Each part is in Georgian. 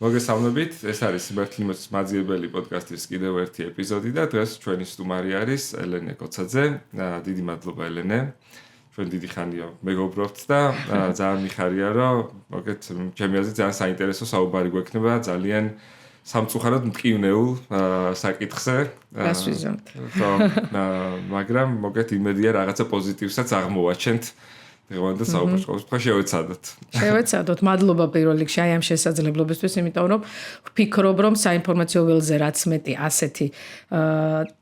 მოგესალმებით, ეს არის სიმართლიმოს მაძიებელი პოდკასტის კიდევ ერთი ეპიზოდი და დღეს ჩვენი სტუმარი არის ელენე კოცაძე. დიდი მადლობა ელენე. ჩვენ დიდი ხანია მეგობრობთ და ძალიან მიხარია, რომ მოგეთ ჩემი აზრით ძალიან საინტერესო საუბარი გვექნება ძალიან სამწუხაროდ მტკივნეულ საკითხზე. გასვიზამთ. მაგრამ მოგეთ იმედია რაღაცა პოზიტივსაც აღმოვაჩენთ. დღევანდელ საუბარს შევეცადოთ. შევეცადოთ. მადლობა პირველ რიგში აი ამ შესაძლებლობისთვის, იმიტომ რომ ვფიქრობ, რომ საინფორმაციო ველზე რაც მეტი ასეთი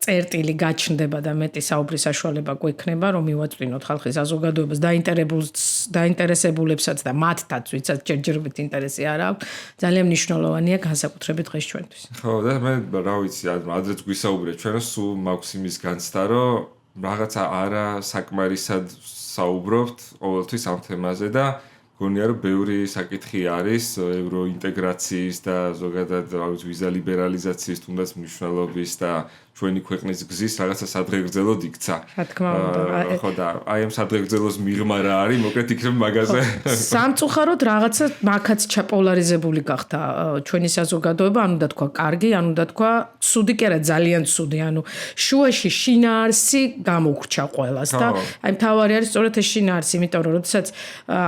წერტილი გაჩნდება და მეტი საუბრის საშუალება გვექნება, რომ მივაწვინოთ ხალხის საზოგადოებას დაინტერესებულებსაც და მათთაც, ვისაც ჯერჯერობით ინტერესი არ აქვს, ძალიან მნიშვნელოვანია განსაკუთრებით დღეს ჩვენთვის. ხო, და მე რა ვიცი, ადრეც გვისაუბრეთ ჩვენ, რომ სულ მაქვს იმის განცდა, რომ რაღაცა არა საკმარისად საუბრობთ ყოველთვის ამ თემაზე და გონია რომ ბევრი საკითხი არის ევროინტეგრაციის და ზოგადად ვიზა ლიბერალიზაციის თუნდაც მნიშვნელობის და ჩვენი ქვეყნის გზის რაღაცა სადღეგრძელოდ იქცა. რა თქმა უნდა. ხო და აი ამ სადღეგრძელოს მიღმა რა არის, მოკლედ იქნებ მაგაზე. სამწუხაროდ რაღაცა მაქაც ჩაპოლარიზებული გახდა ჩვენი საზოგადოება, ანუ და თქვა კარგი, ანუ და თქვა ცუდი, კი არა ძალიან ცუდი, ანუ შუაში შინაარსი გამოგვჭა ყველას და აი მთავარი არის სწორედ ეს შინაარსი, იმიტომ რომ როდესაც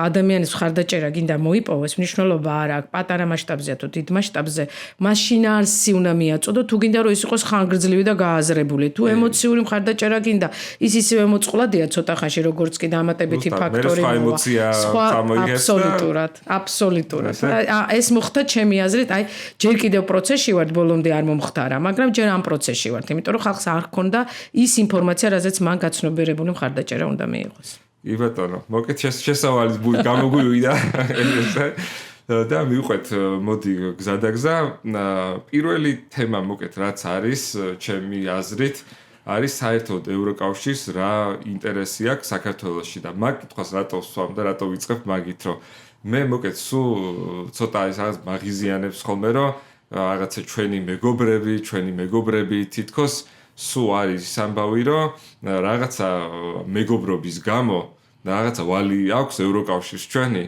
ადამიანის ხარდაჭერა გინდა მოიპოვოს, მნიშვნელობა არ აქვს პატარა მასშტაბზეა თუ დიდ მასშტაბზე, მას შინაარსი უნდა მიაწოდო, თუ გინდა რომ ის იყოს ხანგრძლივი და გააზრებული. თუ ემოციური მხარდაჭერა გინდა, ის ისევე მოწყვლადია ცოტა ხანში, როგორც კი დამატებითი ფაქტორი სხვა აბსოლუტურად. ეს მოხდა ჩემი აზრით, აი ჯერ კიდევ პროცესში ვარ, ბოლომდე არ მომხდარა, მაგრამ ჯერ ამ პროცესში ვარ, იმიტომ რომ ხალხს არ ჰქონდა ის ინფორმაცია, რაზეც მან გაცნობიერებული მხარდაჭერა უნდა მიიღოს. კი ბატონო, მოკეთ შესავალი გამოგვივიდა ელენე. და მივყვეთ, მოდი გზადაგზა. პირველი თემა მოკეთ რაც არის, ჩემი აზრით, არის საერთოდ ევროკავშირს რა ინტერესი აქვს საქართველოში და მაგ კითხვას რატო ვსვამ და რატო ვიწყებ მაგით, რომ მე მოკეთ სულ ცოტა ის რაღაც მაღიზიანებს ხოლმე, რომ რაღაცა ჩვენი მეგობრები თითქოს სულ არის ის ამბავი, რომ რაღაცა მეგობრობის გამო რაღაცა ვალი აქვს ევროკავშირს ჩვენი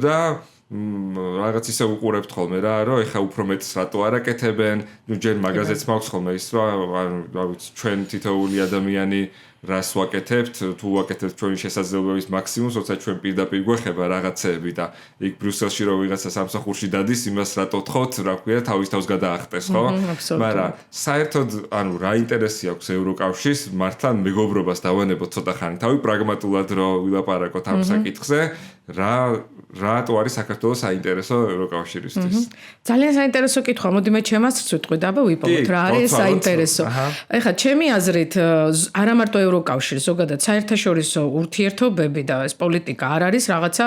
და რაღაც ისე უყურებთ ხოლმე რა, რომ ეხა უფრო მეტს რატო არაკეთებენ, ნუ ჯერ მაგაზეც მაქვს ხოლმე ის, რომ რა ვიცი, ჩვენ თითოეული ადამიანი რას ვაკეთებთ, თუ ვაკეთებთ ჩვენი შესაძლებლობის მაქსიმუმს, როცა ჩვენ პირდაპირ გვეხება რაღაცეები და იქ ბრიუსელში რო ვიღაცა სამსახურში დადის, იმას რატო თხოვთ, რა ქვია, თავის თავს გადაახტეს, ხო? მაგრამ საერთოდ, ანუ რა ინტერესი აქვს ევროკავშირს, მართლა მეგობრობას დავანებოთ ცოტა ხანი, თავი პრაგმატულად რო ვილაპარაკოთ ამ საკითხზე, რატო არის საქართველოს საინტერესო ევროკავშირისთვის? ძალიან საინტერესო კითხვა, მოდი მე ჩემას ვიტყვი და აბა ვიპოვოთ რა არის საინტერესო. ეხლა ჩემი აზრით არა მარტო ევროკავშირი, ზოგადად საერთაშორისო ურთიერთობები და ეს პოლიტიკა არ არის რაღაცა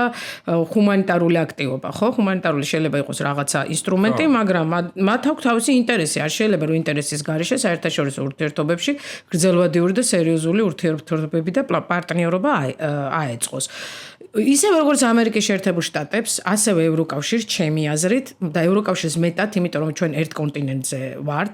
ჰუმანიტარული აქტივობა, ხო? ჰუმანიტარული შეიძლება იყოს რაღაცა ინსტრუმენტი, მაგრამ მათ აქვს თავისი ინტერესი. არ შეიძლება რომ ინტერესის გარეშე საერთაშორისო ურთიერთობებში გრძელვადიური და სერიოზული ურთიერთობები და პარტნიორობა აეწყოს. ისევე როგორც ამერიკის შეერთებულ შტატებს, ასევე ევროკავშირს ჩემი აზრით და ევროკავშირს მეტად, იმიტომ რომ ჩვენ ერთ კონტინენტზე ვართ,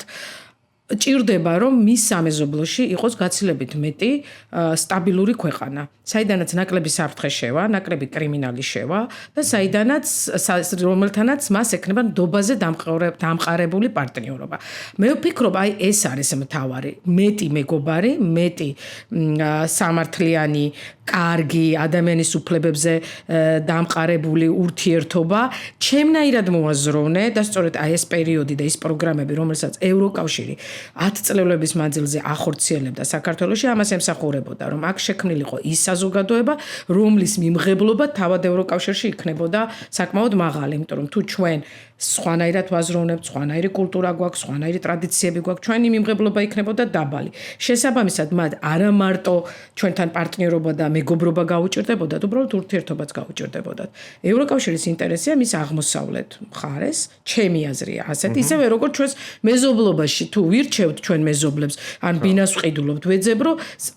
ჭირდება რომ მის სამეზობლოში იყოს გაცილებით მეტი სტაბილური ქვეყანა, საიდანაც ნაკლები საფრთხე შევა, ნაკლები კრიმინალი შევა და საიდანაც რომელთანაც მას ექნება ნდობაზე დამყარებული პარტნიორობა. მე ვფიქრობ, აი ეს არის მთავარი, მეტი მეგობარი, მეტი სამართლიანი, კარგი ადამიანის უფლებებზე დამყარებული ურთიერთობა, ჩემნაირად მოაზროვნე და სწორედ აი ეს პერიოდი და ის პროგრამები, რომელსაც ევროკავშირი 10 წლების მანძილზე ახორციელებდა საქართველოში, ამას ემსახურებოდა, რომ აქ შექმნილიყო ის საზოგადოება, რომლის მიმღებლობა თავად ევროკავშირში იქნებოდა საკმაოდ მაღალი, იმიტომ რომ თუ ჩვენ სხვანაირად ვაზროვნებთ, სხვანაირი კულტურა გვაქვს, სხვანაირი ტრადიციები გვაქვს, ჩვენი მიმღებლობა იქნებოდა დაბალი. შესაბამისად, მათ არა მარტო ჩვენთან პარტნიორობა და მეგობრობა გაუჭირდებოდათ, უბრალოდ ურთიერთობაც გაუჭირდებოდათ. ევროკავშირის ინტერესია მის აღმოსავლეთ მხარეს, ჩემი აზრია ასეთი, ისევე როგორც ჩვენს მეზობლობაში, თუ ვირჩევთ ჩვენ მეზობლებს, ან ბინას ვყიდულობთ, ვეძებრო,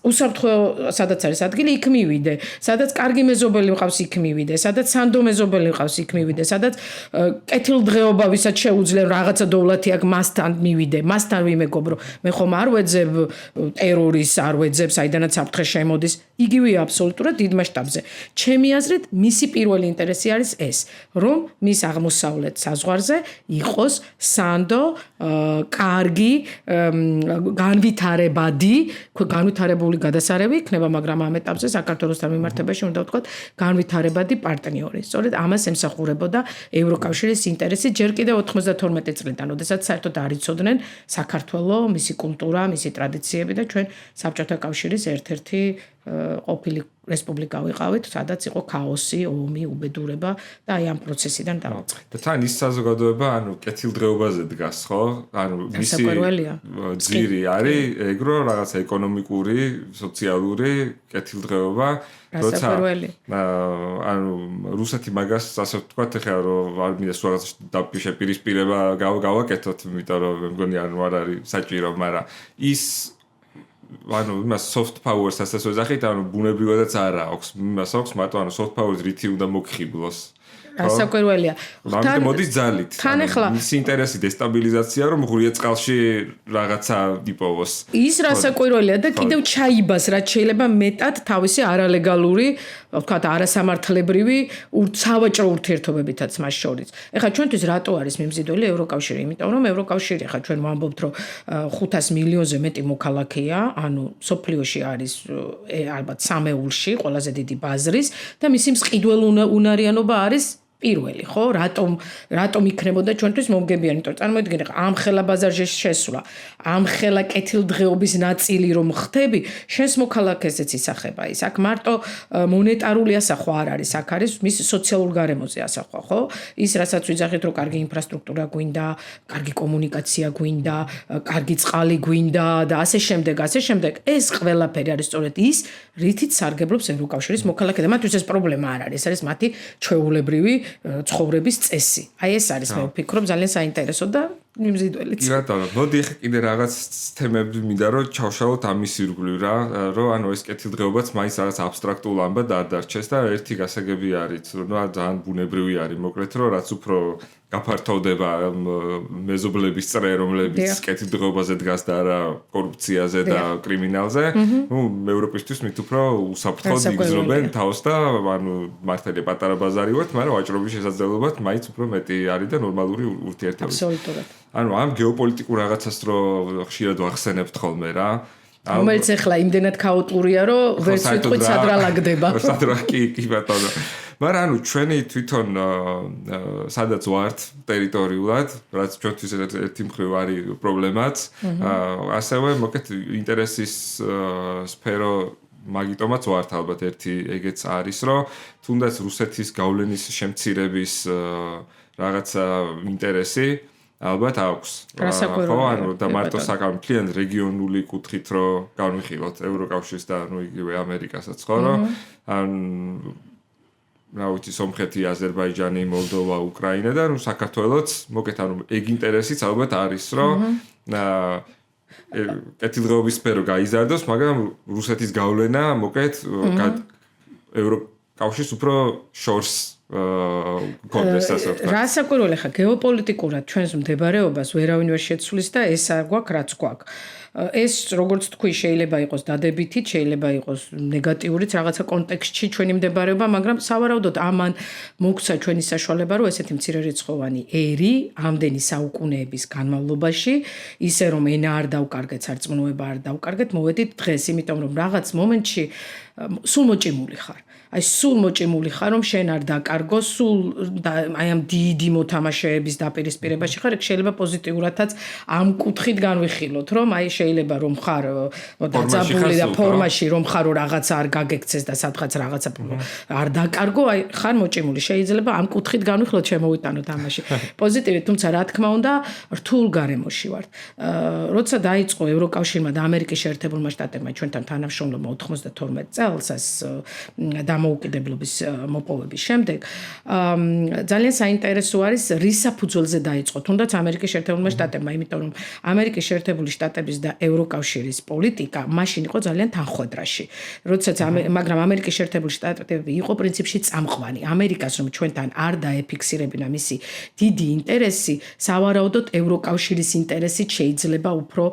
უსაფრთხო სადაც არის ადგილი, იქ მივიდე, სადაც კარგი მეზობელი მყავს, იქ მივიდე, სადაც სანდო მეზობელი მყავს, იქ მივიდე, სადაც კეთილდღეობა ვისაც შეუძლია რაღაცა დოვლათი აქვს, მასთან მივიდე, მასთან ვიმეგობრო. მე ხომ არ ვეძებ ტერორის, არ ვეძებ, საიდანაც საფრთხე შემოდის. იგივე აბსოლუტურად დიდ მასშტაბზე. ჩემი აზრით, მისი პირველი ინტერესი არის ეს, რომ მის აღმოსავლეთ საზღვარზე იყოს სანდო, კარგი, განვითარებული გადასარევი იქნება, მაგრამ ამ ეტაპზე საქართველოსთან მიმართებაში უნდა ვთქვათ, განვითარებადი პარტნიორი. სწორედ ამას ემსახურებოდა ევროკავშირის ინტერესი ჯერ კიდევ 92 წლიდან, როდესაც საერთოდ არ იცოდნენ საქართველოს, მისი კულტურა, მისი ტრადიციები და ჩვენ საბჭოთა კავშირის ერთ-ერთი ყოფილი რესპუბლიკა ვიყავით, სადაც იყო ქაოსი, ომი, უბედურება და აი ამ პროცესიდან დავიწყეთ. და თან ის საზოგადოება, კეთილდღეობაზე დგას, ხო? მისი ძირი არის ეგრო რაღაცა ეკონომიკური, სოციალური კეთილდღეობა, როცა რუსეთი მაგას ასე ვთქვათ, ეხლა რომ არ მინდა რაღაცა დაპირისპირება გავაკეთოთ, იმიტომ რომ მე მგონი არ არის საჭირო, მაგრამ ის იმას soft power-ს ასე ვეძახით, ბუნებრივადაც არ აქვს. იმას აქვს მარტო soft power-ს რითი უნდა მოგხიბლოს. რასაკვირველია. თან მოდის ძალით. თან ახლა მისი ინტერესი დესტაბილიზაცია, რომ ღურია წყალში რაღაცა იპოვოს. ის რასაკვირველია და კიდევ ჩაიბას, რაც შეიძლება მეტად თავისი არალეგალური, ვთქვათ, არასამართლებრივი სავაჭრო ურთიერთობებითაც მას შორის. ეხლა ჩვენთვის რატო არის მიმზიდველი ევროკავშირი? იმიტომ რომ ევროკავშირი ეხლა ჩვენ ვამბობთ, რომ 500 მილიონზე მეტი მოქალაქეა, ანუ სოფლიოში არის ალბათ სამეულში, ყველაზე დიდი ბაზრის და მისი მსყიდველ უნარიანობა არის პირველი, ხო? რატომ იქნებოდა ჩვენთვის მომგებიანი? იმიტომ წარმოიდგინე, ამ ხელა ბაზარში შესვლა, ამ ხელა კეთილდღეობის ნაწილი რომ ხდები, შენს მოქალაქესაც ისახება ის. აქ მარტო მონეტარული ასახვა არ არის, აქ არის მის სოციალურ გარემოზე ასახვა, ხო? ის რასაც ვიძახით, რომ კარგი ინფრასტრუქტურა გვინდა, კარგი კომუნიკაცია გვინდა, კარგი წყალი გვინდა და ასე შემდეგ. ეს ყველაფერი არის სწორედ ის, რითიც სარგებლობს ევროკავშირის მოქალაქე და მათთვის ეს პრობლემა არ არის, ეს არის მათი ჩვეულებრივი ცხოვრების წესი. აი ეს არის მე ვფიქრობ ძალიან საინტერესო და მიმზიდველიც. კი ბატონო, მოდი ახლა კიდე რაღაც თემები მინდა რომ ჩავშალოთ ამის ირგვლივ რა, რომ ეს კეთილდღეობაც მაინც რაღაც აბსტრაქტულ ამბად არ დარჩეს და ერთი გასაგები არის, რომ ძალიან ბუნებრივი არის, მოკლედ რომ რაც უფრო გაფართოვდება მეზობლების წრე, რომლებიც კეთილდღეობაზე დგას და არა კორუფციაზე და კრიმინალზე, ევროპისთვის მით უფრო უსაფრთხოდ იგრძნობენ თავს და მართალია პატარა ბაზარი ვართ, მაგრამ ვაჭრობის შესაძლებლობად მაინც უფრო მეტი არის და ნორმალური ურთიერთობები. აბსოლუტურად. ამ გეოპოლიტიკურ რაღაცას რო ხშირად ვახსენებთ ხოლმე რა. რომელიც ახლა იმდენად ქაოტურია, რომ ვერც ვიტყვით სად რა ლაგდება. სად რა კი ბატონო. მაგრამ ჩვენი თვითონ სადაც ვართ ტერიტორიულად, რაც ჩვენთვის ერთი მხრივ არის პრობლემაც, ასევე მოკეთ ინტერესის სფერო მაგიტომაც ვართ ალბათ ერთი ეგეც არის, რომ თუნდაც რუსეთის გავლენის შემცირების რაღაცა ინტერესი ალბათ აქვს. ხო, და მარტო საკამფლიან რეგიონული კუთხით რომ განვიხილოთ ევროკავშირს და იგივე ამერიკასაც ხო, რომ რავითი სომხეთი, აზერბაიჯანი, მოლდოვა, უკრაინა და საქართველოც მოკეთ ეგ ინტერესიც ალბათ არის, რომ კეთილდღეობის სფერო გაიზარდოს, მაგრამ რუსეთის გავლენა მოკეთ ევროკავშირს უფრო შორს კონტესტს ასე ვთქვათ. რასაკვირველია ხა გეოპოლიტიკურად ჩვენს მდებარეობას ვერავინ ვერ შეცვლის და ეს არ გვაქვს რაც გვაქვს. ეს როგორც თქვი შეიძლება იყოს დადებითი, შეიძლება იყოს ნეგატიურიც რაღაცა კონტექსტში ჩვენი მდებარეობა, მაგრამ სავარაუდოდ ამან მოგცა ჩვენი საშუალება, რომ ესეთი მცირერიცხოვანი ერი ამდენი საუკუნეების განმავლობაში, ისე რომ ენა არ დავკარგეთ, სარწმუნოება არ დავკარგეთ, მოვედით დღეს, იმიტომ რომ რაღაც მომენტში სულ მოჭიმული ხარ. აი სულ მოჭიმული ხარ, რომ შენ არ დაკარგო, სულ აი ამ დიდი მოთამაშეების დაპირისპირებაში ხარ, ეგ შეიძლება პოზიტიურადაც ამ კუთხით განვიხილოთ, რომ აი შეიძლება რომ ხარ დაძაბული და ფორმაში რომ ხარ რაღაცა არ გაგექცეს და სადღაც რაღაცა არ დაკარგო, აი ხარ მოჭიმული. შეიძლება ამ კუთხით განვიხილოთ, შემოვიტანოთ ამაში. პოზიტივი, თუმცა რა თქმა უნდა, რთულ გარემოში ვართ. როცა დაიწყო ევროკავშირმა და ამერიკის შეერთებულმა შტატებმა ჩვენთან თანამშრომლობა 92 წელს ეს დამოუკიდებლობის მოპოვების შემდეგ ძალიან საინტერესო არის რის საფუძველზე დაიწყო თუნდაც ამერიკის შეერთებულმა შტატებმა, იმიტომ რომ ამერიკის შეერთებული შტატების და ევროკავშირის პოლიტიკა მაშინ იყო ძალიან თანხვედრაში. როდესაც მაგრამ ამერიკის შეერთებული შტატები იყო პრინციპში წამყვანი. ამერიკას რომ ჩვენთან არ დაეფიქსირებინა მისი დიდი ინტერესი, სავარაუდოდ ევროკავშირის ინტერესით შეიძლება უფრო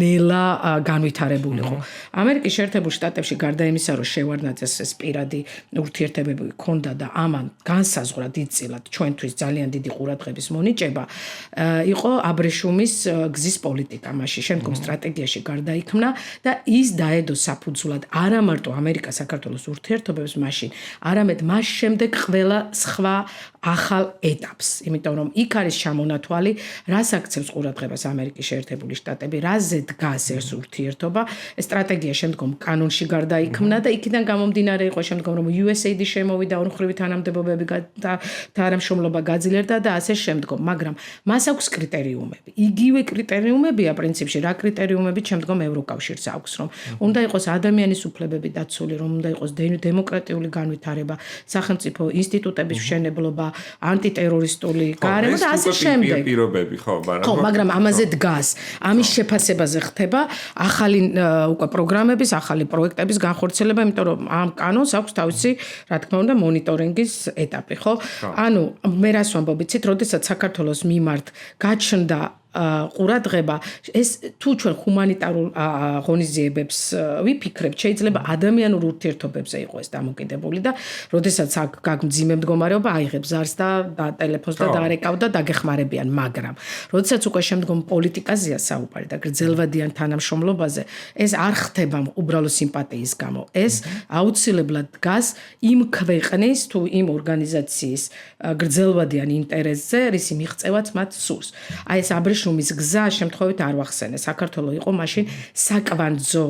ნელა განვითარებულიყო. ამერიკის შეერთებულ შტატებში გარდა იმისა, რომ შევარდნაძეს ეს პირადი ურთიერთობები ჰქონდა და ამან განსაზღვრა დიდწილად ჩვენთვის ძალიან დიდი ყურადღების მონიჭება, იყო აბრეშუმის გზის პოლიტიკა მასში, შემდგომ სტრატეგიაში გარდაიქმნა და ის დაედო საფუძვლად არა მარტო ამერიკა-საქართველოს ურთიერთობებს მაშინ, არამედ მას შემდეგ ყველა სხვა ახალ ეტაპს, იმიტომ რომ იქ არის ჩამონათვალი, რას აქცევს ყურადღებას ამერიკის შეერთებული შტატები, რაზე დგას ეს ურთიერთობა, ეს სტრატეგია შემდგომ კანონში გარდაიქმნა და იქიდან გამომდინარე იყო შემდგომ რომ USAID შემოვიდა, ორმხრივი თანამდებობები და თანამშრომლობა გაძლიერდა და ასე შემდგომ, მაგრამ მას აქვს კრიტერიუმები. იგივე კრიტერიუმებია პრინციპში, რა კრიტერიუმები შემდგომ ევროკავშირს აქვს, რომ უნდა იყოს ადამიანის უფლებები დაცული, რომ უნდა იყოს დემოკრატიული განვითარება, სახელმწიფო ინსტიტუტების მშენებლობა, ანტიტერორისტული გარემო და ასე შემდეგ. პირობები, ხო, მაგრამ ამაზე დგას. ამის შეფასებაზე ხდება ახალი უკვე პროგრამების, ახალი პროექტების განხორციელება, იმიტომ რომ ამ კანონს აქვს თავისი, რა თქმა უნდა, მონიტორინგის ეტაპი, ხო? ანუ მე რას ვამბობ, იცით, როდესაც საქართველოს მიმართ გაჩნდა ყურადღება, ეს თუ ჩვენ ჰუმანიტარულ ღონისძიებებს ვიფიქრებთ, შეიძლება ადამიანურ ურთიერთობებზე იყოს ეს დამოკიდებული და როდესაც აქ გაგმძიმე მდგომარეობა აიღებს ზარს და ტელეფონს და დაარეკავ და დაგეხმარებიან, მაგრამ როდესაც უკვე შემდგომ პოლიტიკაზეა საუბარი და გრძელვადიან თანამშრომლობაზე, ეს არ ხდება უბრალო სიმპათიის გამო. ეს აუცილებლად დგას იმ ქვეყნის თუ იმ ორგანიზაციის გრძელვადიან ინტერესზე, რისი მიღწევაც მათ სურს. აი ეს აბრეშუმის გზა შემთხვევით არ ვახსენე. საქართველო იყო მაშინ საკვანძო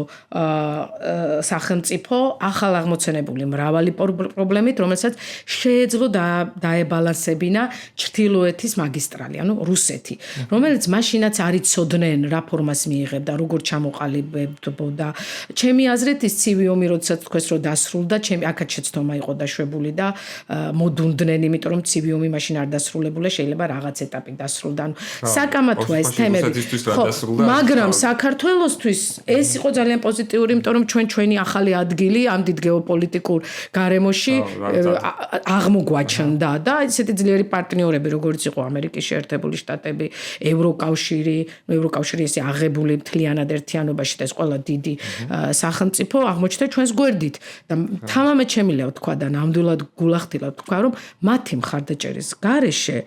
სახელმწიფო, ახალ აღმოცენებული მრავალი პრობლემით, რომელსაც შეეძლო დაებალანსებინა ჩრდილოეთის მაგისტრალი, ანუ რუსეთი, რომელიც მაშინაც არ იცოდნენ რა ფორმას მიიღებდა, როგორ ჩამოყალიბებდა. ჩემი აზრით ის ცივი ომი, როდესაც თქვეს რომ დასრულდა, ჩემი აქაც შეცდომა იყო დაშვებული და მოდუნდნენ, იმიტომ რომ ცივი ომი მაშინ არ დასრულებულა, შეიძლება რაღაც ეტაპი დასრულდა. ანუ საკამათოა ეს თემები. მაგრამ საქართველოსთვის ეს იყო ძალიან პოზიტიური, იმიტომ რომ ჩვენი ახალი ადგილი ამ დიდ გეოპოლიტიკურ გარემოში აღმოგვაჩნდა და ესეთი ძლიერი პარტნიორები, როგორც იყო ამერიკის შეერთებული შტატები, ევროკავშირი ესე აღებული მთლიანად ერთიანობაში და ეს ყველა დიდი სახელმწიფო აღმოჩნდა ჩვენს გვერდით და თამამად შემიძლია ვთქვა და ნამდვილად გულახდილად ვთქვა, რომ მათი მხარდაჭერის გარეშე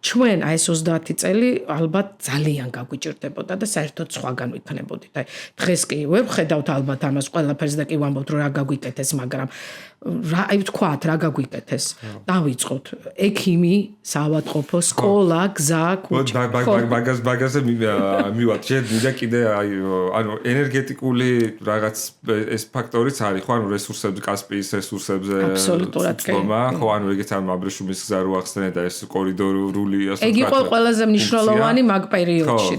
ჩვენ აი ეს 30 წელი ალბათ ძალიან გაგვიჭირდებოდა და საერთოდ სხვაგან ვიქნებოდით. აი დღეს კი ვერ ვხედავთ ალბათ ამას ყველაფერს და კი ვამბობთ რომ რა გაგვიკეთეს, მაგრამ აი ვთქვათ რა გაგვიკეთეს. დავიწყოთ ექიმი, საავადმყოფო, სკოლა, გზა, ქუჩა. მაგაზე მივად შეძიდა კიდე აი ანუ ენერგეტიკული რაღაც ეს ფაქტორიც არის, ხო, ანუ რესურსებზე, კასპიის რესურსებზე წყობა, ხო, ანუ ეგეც ამ აბრეშუმის გზა რო ახსენე და ეს კორიდორული ეგ იყო ყველაზე მნიშვნელოვანი მაგ პერიოდში.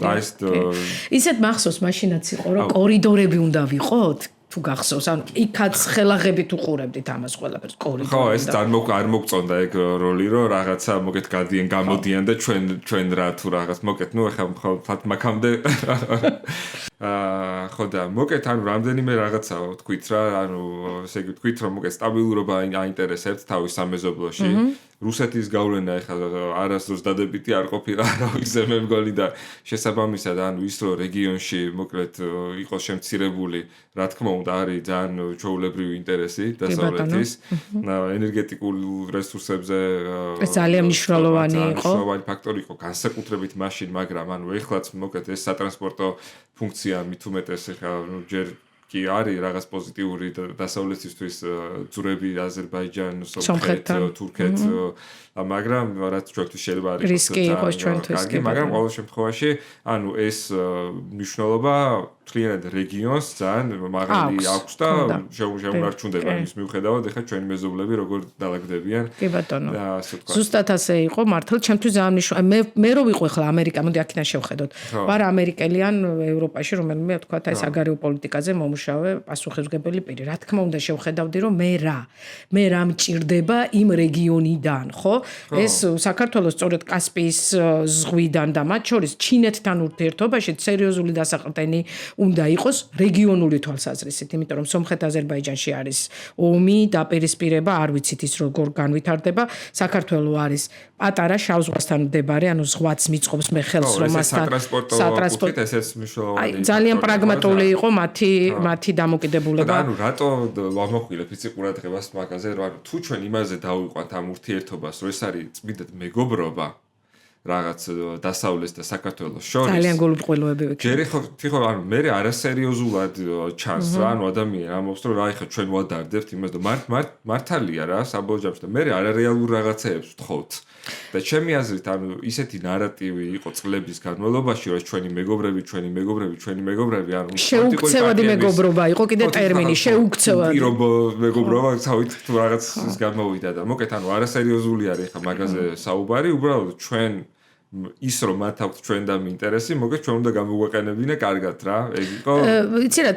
ისეთ მახსოვს მაშინაც იყო რომ კორიდორები უნდა ვიყოთ. თუ გახსოვს, ანუ იქაც ხელაღებით უყურებდით ამას ყველაფერს კორიდორში. ხო, ეს არ მოგწონდა ეგ როლი, რომ რაღაცა მოგეთ გადიან, გამოდიან და ჩვენ რა თუ რაღაც მოგეთ, ნუ ახლა მაგამდე ხო და მოგეთ, ანუ რამდენიმე რაღაცა თქვით რა, ანუ ესე იგი თქვით რომ მოგეთ სტაბილურობა აინტერესებთ თავის სამეზობლოში. რუსეთის გავლენა ახლა არასდროს დადებითი არ ყოფილა, რა ვიცი მე მგონი და შესაბამისად ანუ ის რომ რეგიონში მოკლედ იყოს შემცირებული, რა თქმა უნდა არის ძალიან ჩვეულებრივი ინტერესი დასავლეთის ენერგეტიკულ რესურსებზე ძალიან მნიშვნელოვანი იყო. მნიშვნელოვანი ფაქტორი იყო განსაკუთრებით მაშინ, მაგრამ ანუ ეხლაც მოკლედ ეს სატრანსპორტო ფუნქცია მით უმეტეს ახლა ჯერ კი არის რაღაც პოზიტიური დასავლეთისთვის ძურები აზერბაიჯან, სომხეთ, თურქეთ, მაგრამ რაც ჩვენთვის შეიძლება არის რისკი იყოს ჩვენთვის. მაგრამ ყოველ შემთხვევაში, ანუ ეს მნიშვნელობა მთლიანად რეგიონს ძალიან მაღალი აქვს და შემოარჩუნდება იმის მიუხედავად, ეხლა ჩვენი მეზობლები როგორ დაალაგდებიან. კი ბატონო. ზუსტად ასე იყო, მართლა ჩემთვის ძალიან მნიშვნელოვანი. მე რო ვიყო ახლა ამერიკა, მოდი აქედან შევხედოთ. ვარ ამერიკელიან ევროპაში, რომელიმე თქვა ეს საგარეო პოლიტიკაზე მომუშავე პასუხისმგებელი პირი. რა თქმა უნდა შევხედავდი, რომ მე რა მჭირდება იმ რეგიონიდან, ხო? ეს საქართველოს სწორედ კასპიის ზღვიდან და მათ შორის ჩინეთთან ურთიერთობაში სერიოზული დასაყრდენი უნდა იყოს რეგიონული თვალსაზრისით, იმიტომ რომ სომხეთ-აზერბაიჯანში არის ომი, დაპირისპირება, არ ვიცით ის როგორ განვითარდება. საქართველო არის პატარა შავ ზღვასთან მდებარე, ანუ ზღვაც მიწყობს მე ხელს რომ მასთან სატრანსპორტო ესეც მნიშვნელოვანი. ძალიან პრაგმატული იყო მათი დამოკიდებულება. ანუ რატო ვამოხვილებ იცი ყურადღებას მაგაზე, რომ ანუ თუ ჩვენ იმაზე დავიყვანთ ამ ურთიერთობას, რომ ეს არის წმინდად მეგობრობა რაღაც დასავლეთ და საქართველოს შორის ძალიან გულუბრყვილოები ვიქნა. ჯერი ხო ანუ მე არასერიოზულად ჩანს რა ანუ ადამიანი ამბობს რომ რა ეხა ჩვენ ვადარდებთ იმას და მართალია რა საბოლოო და მე არარეალურ რაღაცეებს ვთხოვთ და ჩემი აზრით ანუ ისეთი ნარატივი იყო წლების განმავლობაში რომ ჩვენი მეგობრები ანუ შეუქცევადი მეგობრობა იყო კიდე ტერმინი შეუქცევადი პირობა მეგობრობა თავით თუ რაღაც ის გამოვიდა და მოკეთ ანუ არასერიოზული არის ეხა მაგაზე საუბარი უბრალოდ ჩვენ ის რომ მათ აქვს ჩვენ და ინტერესი, მოგეთ ჩვენ უნდა გამოგვეყენებინა კარგად რა. ეგ იყო. ვიცი რა,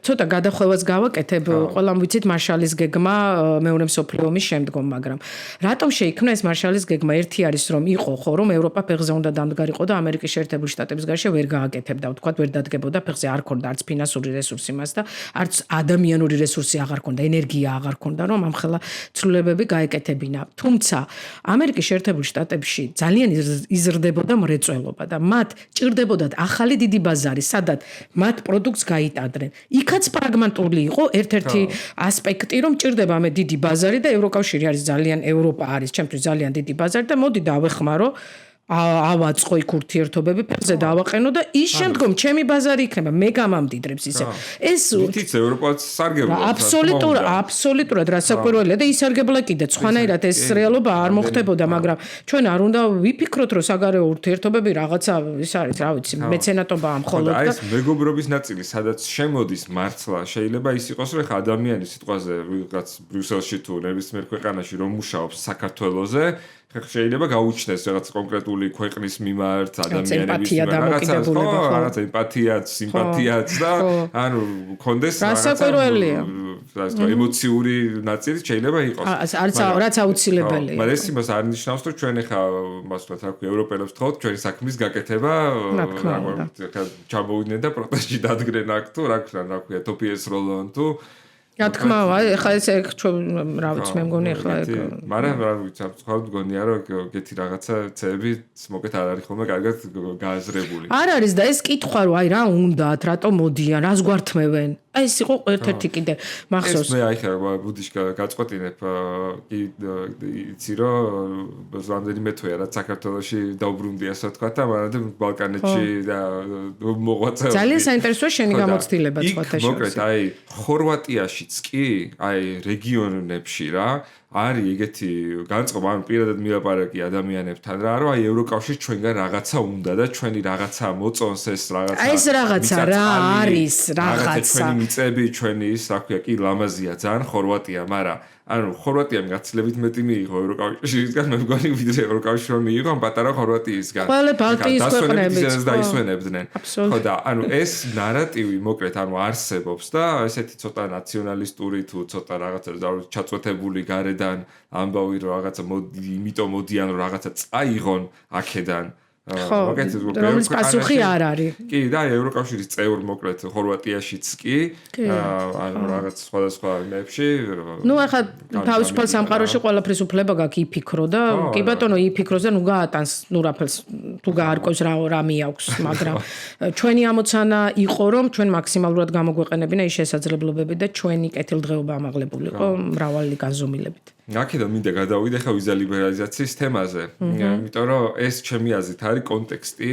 ცოტა გადახვევას გავაკეთებ, ყველამ ვიცით მარშალის გეგმა მეორე მსოფლიო ომის შემდგომ, მაგრამ რატომ შეიქმნა ეს მარშალის გეგმა? ერთი არის რომ იყო ხო, რომ ევროპა ფეხზე უნდა დამდგარიყო და ამერიკის შეერთებული შტატების გარშე ვერ გააკეთებდა, ვთქვათ, ვერ დადგებოდა ფეხზე, არ ქონდა არც ფინანსური რესურსი მას და არც ადამიანური რესურსი აღარ ქონდა, ენერგია აღარ ქონდა, რომ ამხელა ცვლილებები გაეკეთებინა. თუმცა ამერიკის შეერთებული შტატებში ძალიან იზრდებოდა მრეწველობა და მათ ჭირდებოდათ ახალი დიდი ბაზარი, სადაც მათ პროდუქტს გაიტანდნენ. იქაც პრაგმატული იყო ერთ-ერთი ასპექტი, რომ ჭირდება მე დიდი ბაზარი და ევროკავშირი არის ევროპა არის ჩემთვის ძალიან დიდი ბაზარი და მოდი დავეხმარო ავაწყო იქ ურთიერთობები, ფეხზე დავაყენო და ის შემდგომ ჩემი ბაზარი იქნება, მე გამამდიდრებს ისე. ეს თითიც ევროპაც სარგებლობს. აბსოლუტურად რასაკვირველია და ისარგებლა კიდე. სხვანაირად ეს რეალობა არ მოხდებოდა, მაგრამ ჩვენ არ უნდა ვიფიქროთ, რომ საგარეო ურთიერთობები რაღაცა ის არის, რა ვიცი, მეცენატობაა მხოლოდ და ეს მეგობრობის ნაწილი, სადაც შემოდის მართლა, შეიძლება ის იყოს, რომ ხა ადამიანის სიტყვაზე ვიღაც ბრიუსელში თუ ნებისმიერ ქვეყანაში რომ მუშაობს საქართველოზე შეიძლება გაუჩნდეს რაღაც კონკრეტული ქვეყნის მიმართ ადამიანების რაღაც ემპათიაც, სიმპათიაც და ანუ კონდეს რაღაცა ემოციური ნაწილი შეიძლება იყოს. რაც აუცილებელია. მაგრამ ეს იმას არ ნიშნავს, რომ ჩვენ ახლა მას ვთქვათ, რა ქვია, ევროპელებს ვთხოვთ ჩვენი საქმის გაკეთება, ჩამოვიდნენ და პროტესტში დადგნენ აქ თუ რა ქვია, თოფიეს როლონ თუ რა თქმა უნდა, ეხლა ეს რა ვიცი, მე მგონი ეხლა ეგ. მაგრამ რა ვიცი, სხვა მგონია რომ ეგეთი რაღაცა წები მოკეთ არ არის ხოლმე კარგად გააზრებული. არ არის და ეს კითხვა რომ აი რა უნდათ, რატომ მოდიან, რას გვართმევენ? აი ეს იყო ერთ-ერთი კიდე მახსოვს. ეს მე აი ხა ბუდიშკა გაწყვეტინებ იცი რომ რამდენიმე თვეა რა საქართველოში დაუბრუნდია ასე თქვა და მაგრამ ბალკანეთში და მოღვაწე. ძალიან საინტერესოა შენი გამოცდილება სხვათა შორის. მოკეთ აი ხორვატიაშიც კი აი რეგიონებში რა არის ეგეთი განწყობა, ანუ პირადად მილაპარაკი ადამიანებთან რა, რომ აი ევროკავშირს ჩვენგან რაღაცა უნდა და ჩვენი რაღაცა მოწონს ეს რაღაცა. აი ეს რაღაცა რა არის, რაღაცა. ჩვენი მიწები, ჩვენი ის, რა ქვია, კი ლამაზია ძალიან ხორვატია, მაგრამ ანუ ხორვატიამ გაცილებით მეტი მიიღო ევროკავშირისგან, მე მგონი ვიდრე ევროკავშირმა მიიღო ამ პატარა ხორვატიისგან. ყველა ბალტიის ქვეყნებიც დაისვენებდნენ. ხო და ანუ ეს ნარატივი მოკლედ ანუ არსებობს და ესეთი ცოტა ნაციონალისტური თუ ცოტა რაღაცა ჩაწვეთებული გარედან ამბავი რომ რაღაცა იმიტომ მოდიან რომ რაღაცა წაიღონ აქედან. რომელიც პასუხი არ არის. კი და ევროკავშირის წევრ მოკლედ ხორვატიაშიც კი ანუ რაღაც სხვადასხვა მეებში ნუ ახლა თავისუფალ სამყაროში ყველაფრის უფლება გაქვს იფიქრო და კი ბატონო იფიქროს და ნუ გაატანს ნუ რაფელს თუ გაარკვევს რა მიაქვს მაგრამ ჩვენი ამოცანა იყო რომ ჩვენ მაქსიმალურად გამოგვეყენებინა ის შესაძლებლობები და ჩვენი კეთილდღეობა ამაღლებულიყო მრავალი განზომილებით. აქედან მინდა გადავიდე ხა ვიზა ლიბერალიზაციის თემაზე. იმიტომ რომ ეს ჩემი აზრით არის კონტექსტი,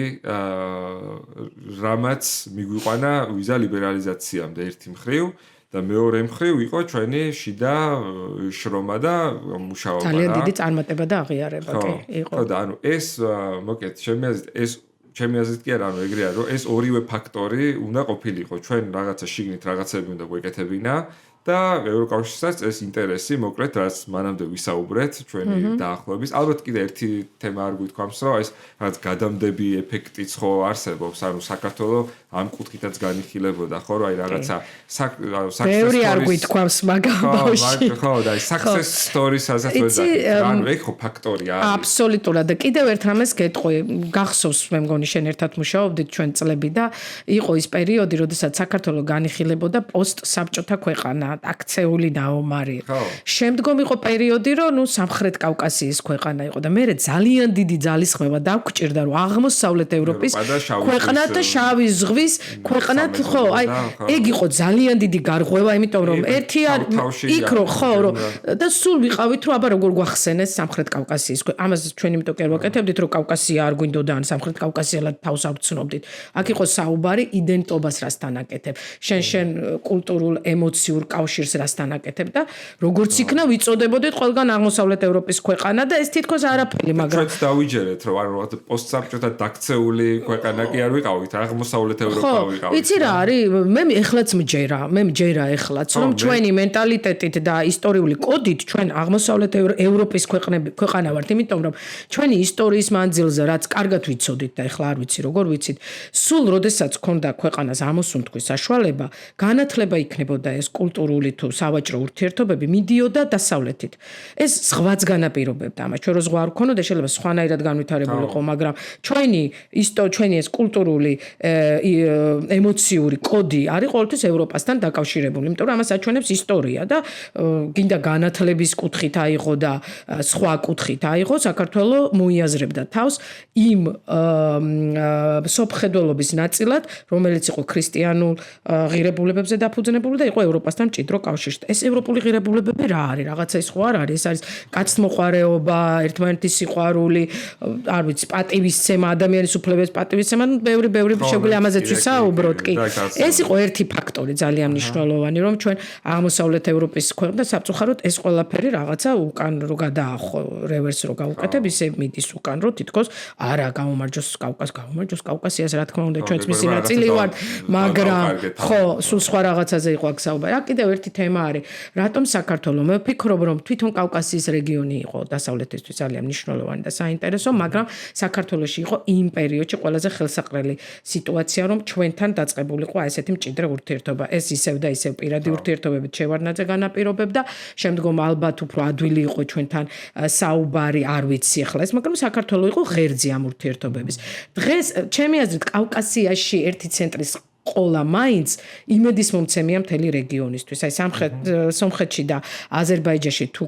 რამაც მიგვიყვანა ვიზა ლიბერალიზაციამდე ერთი მხრივ და მეორე მხრივ იყო ჩვენი შიდა შრომა და მუშაობა. ძალიან დიდი წარმატება და აღიარება კი იყო. ხო და ანუ ეს მოკეთ ჩემი აზრით ეს ჩემი აზრით კი არა, ანუ ეგრე არის, რომ ეს ორივე ფაქტორი უნდა ყოფილიყო. ჩვენ რაღაცა შიგნით რაღაცები უნდა გვეკეთებინა და ევროკავშირსაც ეს ინტერესი, მოკლედ, რაც მანამდე ვისაუბრეთ, ჩვენი დაახლოების. ალბათ კიდე ერთი თემა არ გვითქვამს, რომ ეს რაღაც გადამდები ეფექტიც ხო არსებობს, ანუ საქართველოს ამ კუთხითაც განიხილებოდა, ხო, რომ აი რაღაცა ბევრი არ გვითქვამს მაგამ ბავშვი. ხო, და აი success stories-ასაც ვეძახით. ანუ ეგ ხო ფაქტორია. აბსოლუტურად და კიდევ ერთ რამეს გეტყვი, გახსოვს მე მგონი შენ ერთად მუშაობდით ჩვენ წლები და იყო ის პერიოდი, როდესაც საქართველოს განიხილებოდა პოსტსაბჭოთა ქვეყანა, აქცეული ნაომარი. შემდგომ იყო პერიოდი, რომ ნუ სამხრეთ კავკასიის ქვეყანა იყო და მე ძალიან დიდი ძალისხმევა დაგვჭირდა, რომ აღმოსავლეთ ევროპის ქვეყნად და შავი ზღვის ქვეყნად, ხო, აი ეგ იყო ძალიან დიდი გარღვევა, იმიტომ რომ ერთი არ იქ რო ხო, რომ და სულ ვიყავით, რომ აბა როგორ გვახსენეს სამხრეთ კავკასიის. ამას ჩვენ იმიტომ კი არ ვაკეთებდით, რომ კავკასია არ გვინდოდა ან სამხრეთ კავკასიელად თავს არ ვცნობდით. აქ იყო საუბარი იდენტობას რასთან აკეთებ. შენ კულტურულ ემოციურ კავშირს რასთან აკეთებ და როგორც იქნა ვიწოდებოდეთ ყველგან აღმოსავლეთ ევროპის ქვეყანა და ეს თითქოს არაფერი, მაგრამ ჩვენც დავიჯერეთ, რომ ანუ პოსტსაბჭოთა დაქცეული ქვეყანა კი არ ვიყავით, აღმოსავლეთ ევროპა ვიყავით. იცი რა არის? მე ეხლაც მჯერა ეხლაც, რომ ჩვენი მენტალიტეტით და ისტორიული კოდით ჩვენ აღმოსავლეთ ევროპის ქვეყანა ვართ, იმიტომ რომ ჩვენი ისტორიის მანძილზე რაც კარგად ვიცოდით და ეხლა არ ვიცი როგორ ვიცით, სულ როდესაც ქონდა ქვეყანას ამოსუნთქვის საშუალება, განათლება იქნებოდა ეს კულტურული თუ სავაჭრო ურთიერთობები მიდიოდა დასავლეთით. ეს ზღვაც განაპირობებდა ამას. ჩვენ რო ზღვა არ ქონოდა, შეიძლება სხვანაირად განვითარებულიყო, მაგრამ ჩვენი ეს კულტურული ემოციური კოდი არის ყოველთვის ევროპასთან დაკავშირებული, იმიტომ რომ ამას აჩვენებს ისტორია და გინდა განათლების კუთხით აიღო და სხვა კუთხით აიღო, საქართველოს მოიაზრებდა თავს იმ სოფხედველობის ნაწილად, რომელიც იყო ქრისტიანულ ღირებულებებზე დაფუძნებული და იყო ევროპასთან მჭიდრო კავშირში. ეს ევროპული ღირებულებები რა არის? რაღაცა ის ხო არ არის? ეს არის კაცთმოყვარეობა, ერთმანეთის სიყვარული, არ ვიცი, პატივისცემა, ადამიანის უფლებების პატივისცემა, ბევრი შეგვიძლია ამაზეც ვისაუბროთ კი. ეს იყო ერთი ფაქტორი ძალიან მნიშვნელოვანი, რომ ჩვენ აღმოსავლეთ ევროპის ქვეყნად საფწუხაროდ ეს ყველაფერი რაღაცა უკან რო გადაახო, რევერსს რო გავუკეთებ, ისე მიდის უკან, რომ თითქოს არა გამომარჯოს კავკასიას, რა თქმა უნდა, ჩვენც მისი ნაწილი ვართ, მაგრამ ხო, სულ სხვა რაღაცაზე იყო აქ საუბარი. აქ კიდევ ერთი თემა არის, რატომ საქართველოს? მე ვფიქრობ, რომ თვითონ კავკასიის რეგიონი იყო დასავლეთისთვის ძალიან მნიშვნელოვანი და საინტერესო, მაგრამ საქართველოში იყო იმ პერიოდში ყველაზე ხელსაყრელი სიტუაცია, რომ ჩვენთან დაწყებულიყო ესეთი მჭიდრო ურთიერთობა. ეს ისევ და ისევ პირადი ურთიერთობებით შევარდნაძე განაპირობებდა, შემდგომ ალბათ უფრო ადვილი იყო ჩვენთან საუბარი, არ ვიცი ახლა ეს, მაგრამ საქართველოს იყო ღერძი ამ ურთიერთობების. დღეს ჩემი აზრით კავკასიაში ერთი ცენტრის ყოლა მაინც იმედის მომცემია მთელი რეგიონისთვის. აი სომხეთში და აზერბაიჯანში თუ